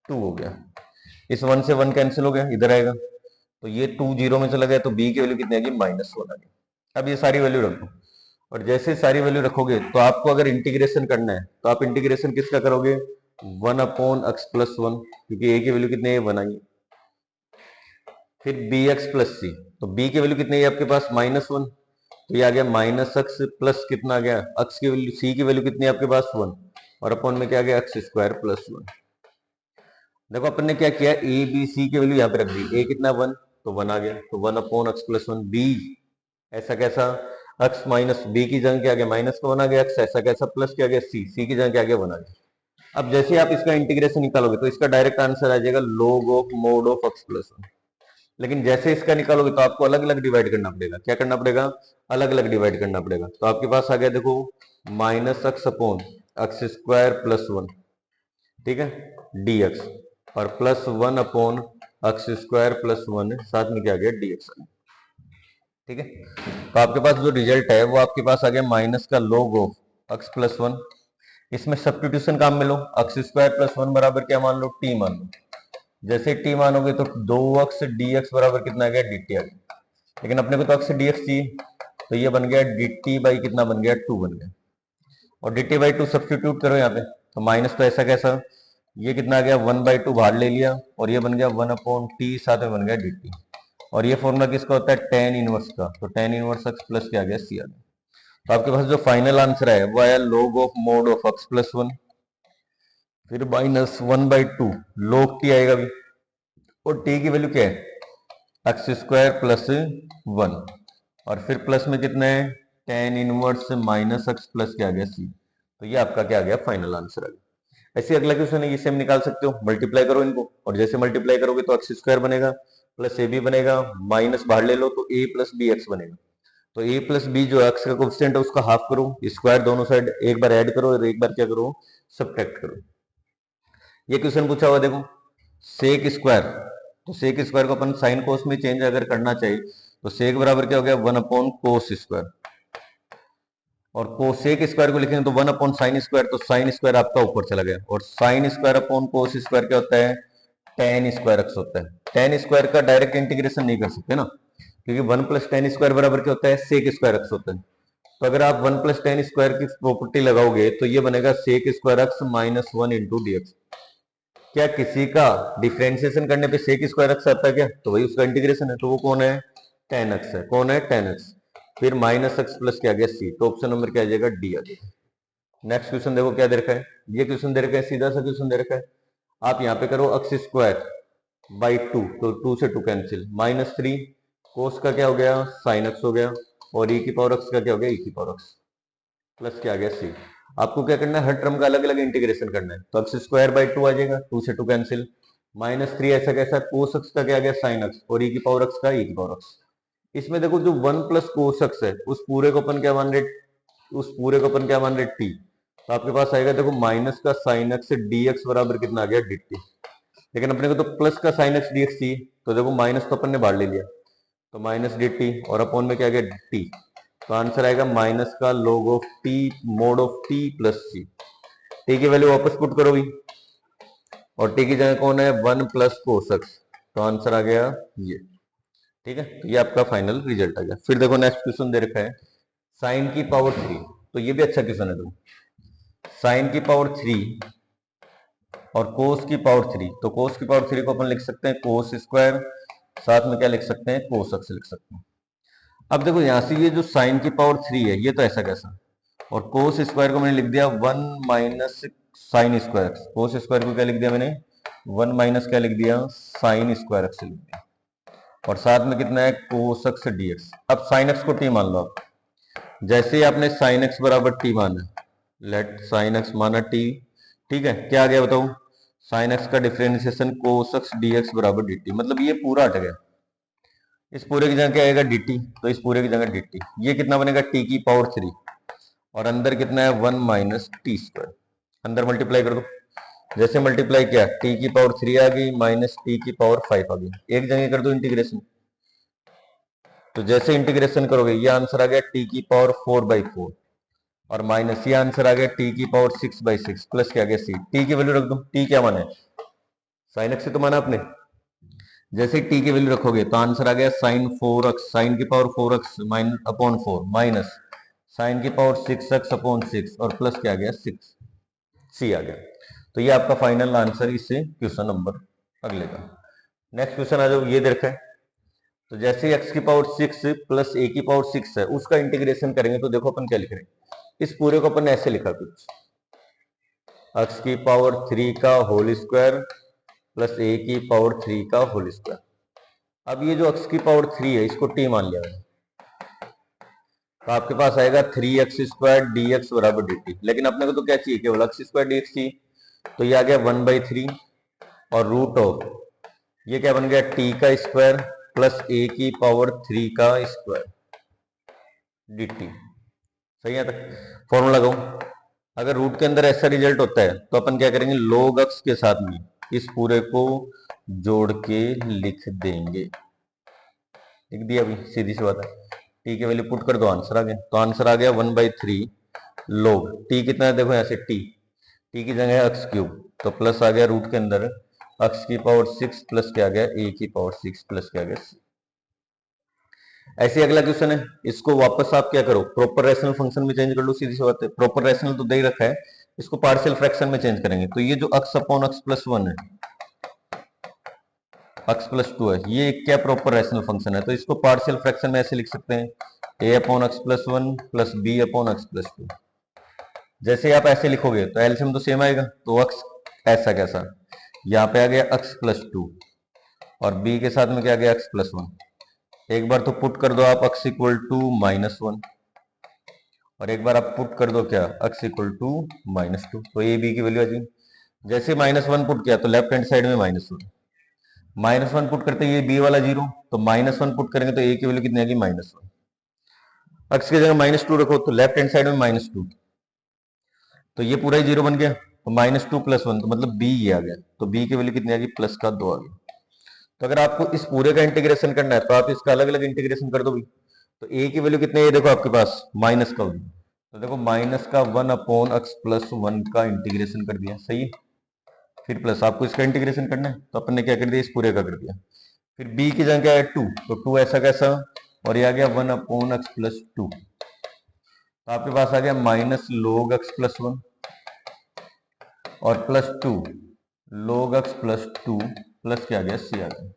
2 हो गया, इस 1 से 1 कैंसिल हो गया इधर आएगा, तो ये 2 जीरो में चला गया, तो b की वैल्यू कितनी आएगी -1 आ गई। अब ये सारी वैल्यू रख दो, और जैसे सारी वैल्यू रखोगे तो आपको अगर इंटीग्रेशन करना है तो आप इंटीग्रेशन किसका करोगे 1 अपॉन x प्लस 1, क्योंकि a की वैल्यू कितनी है 1 आई, फिर bx प्लस c, तो b की वैल्यू कितनी है आपके पास -1, तो ये आ गया -x प्लस कितना आ गया x की वैल्यू, c की वैल्यू कितनी है आपके पास 1, और अपॉन में क्या आ गया x स्क्वायर प्लस 1। देखो अपन ने क्या किया a b c की वैल्यू यहाँ पे रख दी, a कितना 1 तो 1 आ गया, तो 1 अपॉन x प्लस 1, b ऐसा कैसा x माइनस b की जगह क्या आ गया माइनस का 1 आ गया, x ऐसा कैसा प्लस क्या आ गया c की जगह क्या आ गया 1 आ गया। अब जैसे आप इसका इंटीग्रेशन निकालोगे तो इसका डायरेक्ट आंसर आ जाएगा log of mode of x plus 1, लेकिन जैसे इसका निकालोगे तो आपको अलग अलग डिवाइड करना पड़ेगा, क्या करना पड़ेगा अलग अलग डिवाइड करना पड़ेगा, तो आपके पास आ गया देखो -x upon x square plus 1, ठीक है dx, और plus 1 upon x square plus 1 साथ में क्या आ गया dx, ठीक है। तो आपके पास जो रिजल्ट है वो आपके पास आ गया माइनस का log ऑफ x प्लस 1, इसमें सब्स्टिट्यूशन काम में लो, x स्क्वायर प्लस 1 बराबर क्या मान लो t मान लो, जैसे t मानोगे तो 2x dx बराबर कितना आ गया dt आ गया, लेकिन अपने को तो x dx चाहिए, तो ये बन गया dt बाई कितना बन गया 2 बन गया, और dt बाई 2 सब्स्टिट्यूट करो यहाँ पे, तो माइनस तो ऐसा कैसा, ये कितना आ गया 1/2 बाहर ले लिया, और ये बन गया 1 अपॉन टी, साथ में बन गया dt, और ये फॉर्मूला किसका होता है tan इनवर्स का, तो tan इनवर्स x प्लस क्या आ गया c आ गया। तो आपके पास जो फाइनल आंसर है वो आया log of mode of x plus 1, फिर -1/2 log t आएगा भी, और t की वैल्यू क्या है x स्क्वायर प्लस 1, और फिर प्लस में कितना है tan inverse minus x plus क्या आ गया c, तो ये आपका क्या आ गया फाइनल आंसर आ गया। ऐसे अगला क्वेश्चन है, इसे हम निकाल सकते हो, मल्टीप्लाई करो इनको, और जैसे मल्टीप्लाई करोगे तो x स्क्वायर बनेगा प्लस ए बी बनेगा, माइनस बाहर ले लो तो a प्लस बी एक्स बनेगा, तो a प्लस बी जो x का कोफिशिएंट है उसका हाफ करो, स्क्वायर दोनों साइड एक बार ऐड करो और एक बार क्या करो सब्ट्रैक्ट करो। ये क्वेश्चन पूछा हुआ देखो सेक स्क्वायर, तो सेक स्क्वायर को अपन साइन कोस में चेंज अगर करना चाहिए तो सेक बराबर क्या हो गया 1 अपॉन कोस स्क्वायर, और कोसेक स्क्वायर को लिखेंगे तो 1 अपॉन साइन स्क्वायर, तो साइन स्क्वायर आपका ऊपर चला गया, और sine square upon cos square क्या होता है tan स्क्वायर x होता है। tan स्क्वायर का डायरेक्ट इंटीग्रेशन नहीं कर सकते ना, क्योंकि 1 प्लस tan स्क्वायर बराबर क्या होता है सेक स्क्वायर x होता है, तो अगर आप 1 प्लस tan स्क्वायर की प्रॉपर्टी लगाओगे तो ये बनेगा sec square x minus 1 into dx। क्या किसी का डिफ्रेंशिएशन करने पे सेक स्क्वायर x आता है क्या, तो वही उसका इंटीग्रेशन है, तो वो कौन है tan x है, कौन है tan x, फिर माइनस एक्स प्लस क्या आ गया c, तो ऑप्शन नंबर क्या आ जाएगा डी आ जाएगा। नेक्स्ट क्वेश्चन देखो क्या दे रखा है, ये क्वेश्चन दे रखा है सीधा सा क्वेश्चन दे रखा है, आप यहाँ पे करो x स्क्वायर बाई 2, तो 2 से 2 कैंसिल, -3 कोस का क्या हो गया साइन x हो गया, और e की पावर x का क्या हो गया e की पावर x प्लस क्या आ गया c। आपको क्या करना है हर टर्म का अलग अलग इंटीग्रेशन करना है, तो x स्क्वायर बाई 2 आ जाएगा, 2 से 2 कैंसिल, -3 ऐसा कैसा कोस x का क्या आ गया साइन x, और e की पावर x का e की पावर x। इसमें देखो जो 1 प्लस कोस x है उस पूरे को अपन क्या मान रहे, उस पूरे को अपन क्या मान रहे t, तो आपके पास आएगा देखो माइनस का साइन x dx बराबर कितना आ गया dt, लेकिन अपने को तो प्लस का साइन x dx चाहिए, तो देखो माइनस तो अपन ने बाहर ले लिया, तो माइनस dt और अपॉन में क्या आ गया t, तो आंसर आएगा माइनस का log of t mode of t plus c। t की वैल्यू वापस पुट करो भी, और t की जगह कौन है 1 प्लस कोस x, तो आंसर आ गया ये, ठीक है, तो ये आपका फाइनल रिजल्ट आ गया। फिर देखो नेक्स्ट क्वेश्चन दे रखा है साइन की पावर 3, तो ये भी अच्छा क्वेश्चन है, देखो साइन की पावर 3 और कोस की पावर 3, तो कोस की पावर 3 को अपन लिख सकते हैं कोस स्क्वायर, साथ में क्या लिख सकते हैं कोस एक्स लिख सकते हैं। अब देखो यहां से ये जो साइन की पावर 3 है ये तो ऐसा कैसा, और कोस स्क्वायर को मैंने लिख दिया 1 minus sine square x, cos square को क्या लिख दिया मैंने 1 माइनस क्या लिख दिया साइन स्क्वायर एक्स लिख दिया, और साथ में कितना है कोस एक्स डीएक्स। अब साइन एक्स को टी मान लो आप, जैसे ही आपने साइन एक्स बराबर टी माना, लेट साइन एक्स माना टी, ठीक है, क्या आ गया बताओ, साइन एक्स का differentiation cos x D x बराबर डी टी, मतलब ये पूरा हट गया, इस पूरे की जगह क्या आएगा डी टी, तो इस पूरे की जगह डी टी, ये कितना बनेगा टी की पावर 3, और अंदर कितना है 1 माइनस टी स्क्वायर, अंदर मल्टीप्लाई कर दो, जैसे मल्टीप्लाई किया टी की पावर 3 आ गई माइनस टी की पावर 5 आ गई, एक जगह कर दो इंटीग्रेशन, तो जैसे इंटीग्रेशन करोगे ये आंसर आ गया टी की पावर 4/4, और माइनस ये आंसर आ गया टी की पावर 6/6, प्लस क्या आ गया सी, टी की वैल्यू रख दो, टी क्या माना है, साइन एक्स से तो माना आपने, जैसे टी की वैल्यू रखोगे तो आंसर आ गया साइन 4x, साइन की power 4x minus upon 4 minus sine की पावर 6x अपॉन 6, और प्लस क्या आ गया 6 सी आ गया। तो ये आपका फाइनल आंसर इससे क्वेश्चन नंबर अगले का। नेक्स्ट क्वेश्चन आ जाओ, ये देखा है, तो जैसे x की पावर 6 प्लस a की पावर 6 है, उसका इंटीग्रेशन करेंगे तो देखो अपन क्या लिख रहे हैं, इस पूरे को अपन ने ऐसे लिखा कुछ, x की पावर 3 का होल स्क्वायर प्लस a की पावर 3 का होल स्क्वायर। अब ये जो x की पावर 3 है इसको t मान लिया है, तो आपके पास आएगा 3x² dx बराबर dt, लेकिन अपने को तो क्या चाहिए, केवल x² dx चाहिए, तो ये आ गया 1/3 और रूट ऑफ ये क्या बन गया t का स्क्वायर प्लस a की पावर 3 का स्क्वायर dt। सही है तक फॉर्मूला लगाओ, अगर रूट के अंदर ऐसा रिजल्ट होता है तो अपन क्या करेंगे, log x के साथ में इस पूरे को जोड़ के लिख देंगे, लिख दिया अभी, सीधी सी बात है, टी की वैल्यू पुट कर दो, आंसर आ गया, तो आंसर आ गया 1/3 log टी कितना है देखो, यहाँ से टी की जगह एक्स क्यूब, तो प्लस आ गया रूट के अंदर एक्स की पावर 6 प्लस क्या आ गया ए की पावर 6 प्लस क्या आ गया सी। ऐसे अगला क्वेश्चन है, इसको वापस आप क्या करो, प्रोपर रैशनल फंक्शन में चेंज कर लो, सीधी सी बात है, प्रोपर रैशनल तो दे ही रखा है, इसको पार्शियल फ्रैक्शन में चेंज करेंगे, तो ये जो एक्स अपॉन एक्स प्लस 1 है, एक्स प्लस 2 है, ये क्या प्रॉपर रैशनल फंक्शन है, तो इसको पार्शियल फ्रैक्शन में ऐसे लिख सकते हैं, a upon x plus 1 plus b upon x plus 2। जैसे आप ऐसे लिखोगे तो एलसीएम तो सेम आएगा, तो एक्स ऐसा कैसा, यहाँ पे आ गया एक्स प्लस 2 और बी के साथ में क्या आ गया एक्स प्लस 1, एक बार तो पुट कर दो आप x इक्वल टू -1, और एक बार आप पुट कर दो क्या x इक्वल टू -2, तो ए बी की वैल्यू आ जाएगी, जैसे -1 पुट किया तो लेफ्ट हैंड साइड में -1, -1 पुट करते ये बी वाला 0, तो -1 पुट करेंगे तो ए की वैल्यू कितनी आएगी -1, x की जगह -2 रखो तो लेफ्ट हैंड साइड में -2, तो ये पूरा ही 0 बन गया, तो -2 + 1 तो मतलब b ये आ गया, तो b की वैल्यू कितनी आ गई +2 आ गई। तो अगर आपको इस पूरे का इंटीग्रेशन करना है तो आप इसका अलग अलग इंटीग्रेशन कर दो भी, तो a की वैल्यू कितनी है देखो आपके पास माइनस का, तो देखो माइनस का 1/x + 1 का इंटीग्रेशन कर दिया, सही है, फिर प्लस आपको इसका इंटीग्रेशन करना है तो अपन ने क्या कर दिया, इस पूरे का कर दिया, फिर b की जगह क्या है 2, तो 2 ऐसा कैसा, और ये आ गया 1/x + 2, तो आपके पास आ गया -log x + 1 और +2 log x + 2 प्लस क्या आ गया c आ गया,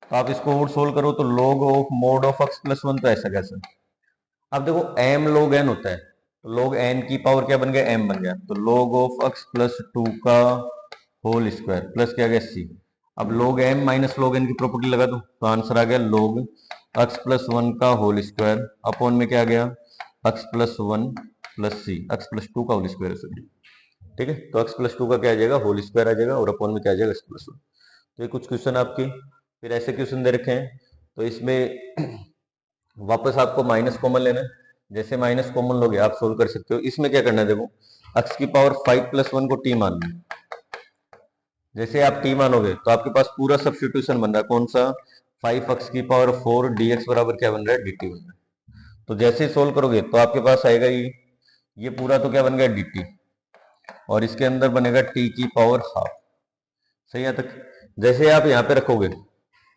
तो आप इसको और सोल्व करो तो log of mod of x + 1, तो ऐसा कैसा, अब देखो m log n होता है, तो log n की पावर क्या बन गया m बन गया, तो log ऑफ x + 2 का होल स्क्वायर प्लस क्या आ गया c, अब log m minus log n की प्रॉपर्टी लगा दो तो आंसर आ गया log x + 1 का होल स्क्वायर अपॉन में क्या आ गया x + 1 + c, x + 2 का होल स्क्वायर है, ठीक है, तो x + 2 का क्या आ जाएगा होल स्क्वायर आ जाएगा, और अपॉन में क्या आ जाएगा x + 1। तो ये कुछ क्वेश्चन आपके, फिर ऐसे क्वेश्चन दे रखे हैं, तो इसमें वापस आपको माइनस कॉमन लेना है, जैसे माइनस कॉमन लोगे आप सोल्व कर सकते हो, इसमें क्या करना है देखो, x की पावर 5 + 1 को t मानना है, जैसे आप t मानोगे तो आपके पास पूरा सब्स्टिट्यूशन बन रहा है, कौन सा 5x की पावर 4 dx बराबर क्या बन रहा है dt बन रहा है, तो जैसे ही सोल्व करोगे तो आपके पास आएगा ये पूरा तो क्या बन गया dt, और इसके अंदर बनेगा t की पावर हाफ, सही है तक, जैसे आप यहाँ पे रखोगे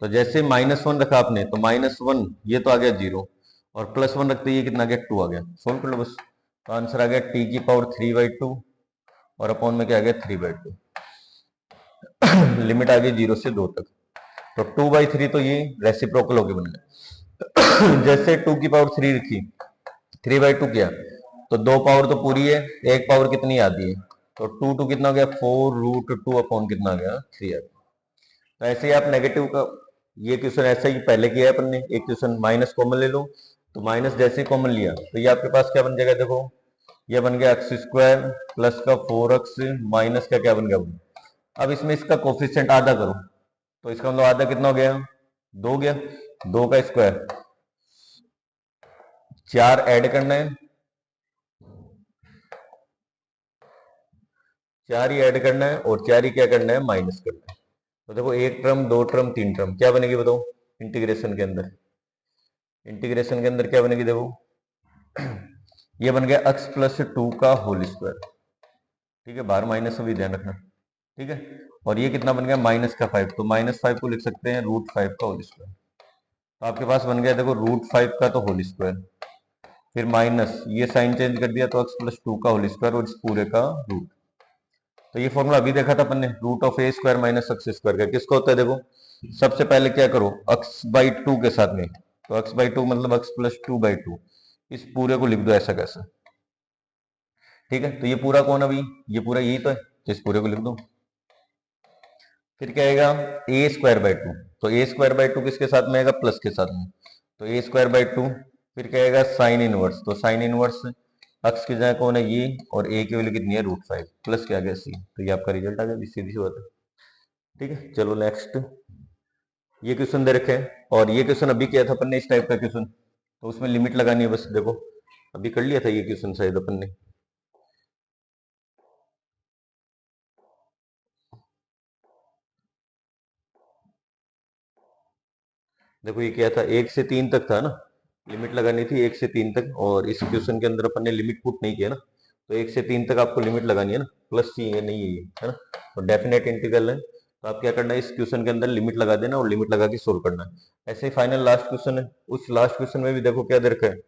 तो जैसे -1 रखा आपने तो -1 ये तो आ गया 0, और +1 रखते ये कितना आ गया 2 आ गया, सोल्व कर लो बस, तो आंसर आ गया t की पावर 3/2 और अपॉन में क्या आ गया 3/2, लिमिट आ गई 0 से 2 तक, तो 2/3 तो ये रेसिप्रोकल होके बन गया जैसे 2 की पावर 3 रखी 3/2 किया तो 2 पावर तो पूरी है, एक पावर कितनी आती है, तो 2 कितना हो गया 4√2 अपॉन कितना आ गया 3 आ गया। तो ऐसे ही आप नेगेटिव का, ये क्वेश्चन ऐसा ही पहले किया है अपन ने, एक क्वेश्चन माइनस कॉमन ले लो, तो माइनस जैसे ही कॉमन लिया तो ये आपके पास क्या बन जाएगा देखो ये बन गया एक्स स्क्वायर प्लस का 4x माइनस का क्या बन गया 1। अब इसमें इसका कोफिशिएंट आधा करो, तो इसका मतलब आधा कितना हो गया 2 गया, 2 का स्क्वायर, 4 ऐड करना है, 4 ही ऐड करना है और 4 ही क्या करना है माइनस करना है। तो देखो एक टर्म, दो टर्म, तीन टर्म क्या बनेगी बताओ इंटीग्रेशन के अंदर, इंटीग्रेशन के अंदर क्या बनेगी देखो ये बन गया x प्लस 2 का होल स्क्वायर, ठीक है, बाहर माइनस का भी ध्यान रखना, ठीक है। और ये कितना बन गया माइनस का 5, तो -5 को लिख सकते हैं √5 का होल स्क्वायर। तो आपके पास बन गया देखो √5 का तो होल स्क्वायर, फिर माइनस ये साइन चेंज कर दिया तो x प्लस 2 का होल स्क्वायर और इस पूरे का रूट। तो ये फॉर्मूला अभी देखा था अपन ने, root of a square minus x square का किसका होता है देखो, सबसे पहले क्या करो x/2 के साथ में, तो x/2 मतलब x प्लस 2/2, इस पूरे को लिख दो ऐसा कैसा, ठीक है। तो ये पूरा कौन अभी, ये पूरा यही तो है, तो इस पूरे को लिख दो। फिर क्या आएगा a²/2, तो a²/2 किसके साथ में आएगा प्लस के साथ में, तो a²/2। फिर क्या आएगा साइन इनवर्स, तो साइन इनवर्स अक्स की जगह कौन है ये, और a की वैल्यू कितनी है √5 प्लस क्या आ गया c, तो ये आपका रिजल्ट आ गया, सीधी सी बात है, ठीक है। चलो नेक्स्ट, ये क्वेश्चन दे रखे हैं और ये क्वेश्चन अभी किया था अपन ने इस टाइप का क्वेश्चन, तो उसमें लिमिट लगानी है बस, देखो अभी कर लिया था ये क्वेश्चन शायद अपन ने। देखो ये क्या था 1 से 3 तक था ना, लिमिट लगानी थी 1 से 3 तक, और इस क्वेश्चन के अंदर अपन ने लिमिट पुट नहीं किया ना, तो 1 से 3 तक आपको लिमिट लगानी है ना, प्लस सी है नहीं है ये, है ना, तो डेफिनेट इंटीग्रल है, तो आप क्या करना है इस क्वेश्चन के अंदर लिमिट लगा देना और लिमिट लगा के सोल्व करना है। ऐसे ही फाइनल लास्ट क्वेश्चन है, उस लास्ट क्वेश्चन में भी देखो क्या दे रखा है,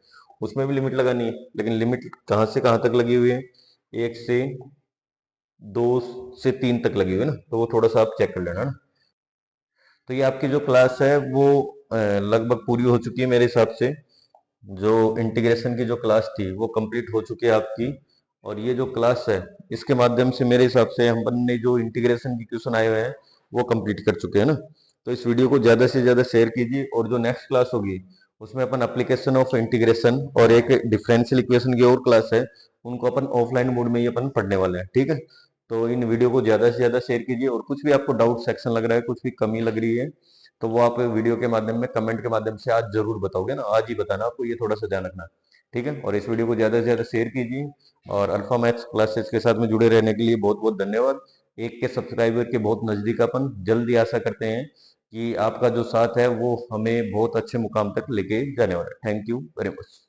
उसमें भी लिमिट लगानी है, लेकिन लिमिट कहाँ से कहाँ तक लगी हुई है, 1 से 2 से 3 तक लगी हुई है ना, तो वो थोड़ा सा आप चेक कर लेना ना। तो ये आपकी जो क्लास है वो लगभग पूरी हो चुकी है मेरे हिसाब से, जो इंटीग्रेशन की जो क्लास थी वो कंप्लीट हो चुकी है आपकी। और ये जो क्लास है इसके माध्यम से मेरे हिसाब से हम ने जो इंटीग्रेशन की क्वेश्चन आए हुए हैं वो कंप्लीट कर चुके हैं ना। तो इस वीडियो को ज़्यादा से ज़्यादा शेयर कीजिए, और जो नेक्स्ट क्लास होगी उसमें अपन एप्लीकेशन ऑफ इंटीग्रेशन और एक डिफरेंशियल इक्वेशन की और क्लास है, उनको अपन ऑफलाइन मोड में ही अपन पढ़ने वाले हैं, ठीक है। तो इन वीडियो को ज़्यादा से ज़्यादा शेयर कीजिए, और कुछ भी आपको डाउट सेक्शन लग रहा है, कुछ भी कमी लग रही है, तो वो आप वीडियो के माध्यम में कमेंट के माध्यम से आज जरूर बताओगे ना, आज ही बताना, आपको ये थोड़ा सा ध्यान रखना, ठीक है। और इस वीडियो को ज़्यादा से ज़्यादा शेयर कीजिए, और अल्फा मैथ्स क्लासेस के साथ में जुड़े रहने के लिए बहुत बहुत धन्यवाद। एक के सब्सक्राइबर के बहुत नज़दीक अपन जल्दी आशा करते हैं कि आपका जो साथ है वो हमें बहुत अच्छे मुकाम तक लेके जाने वाला है। Thank you very much.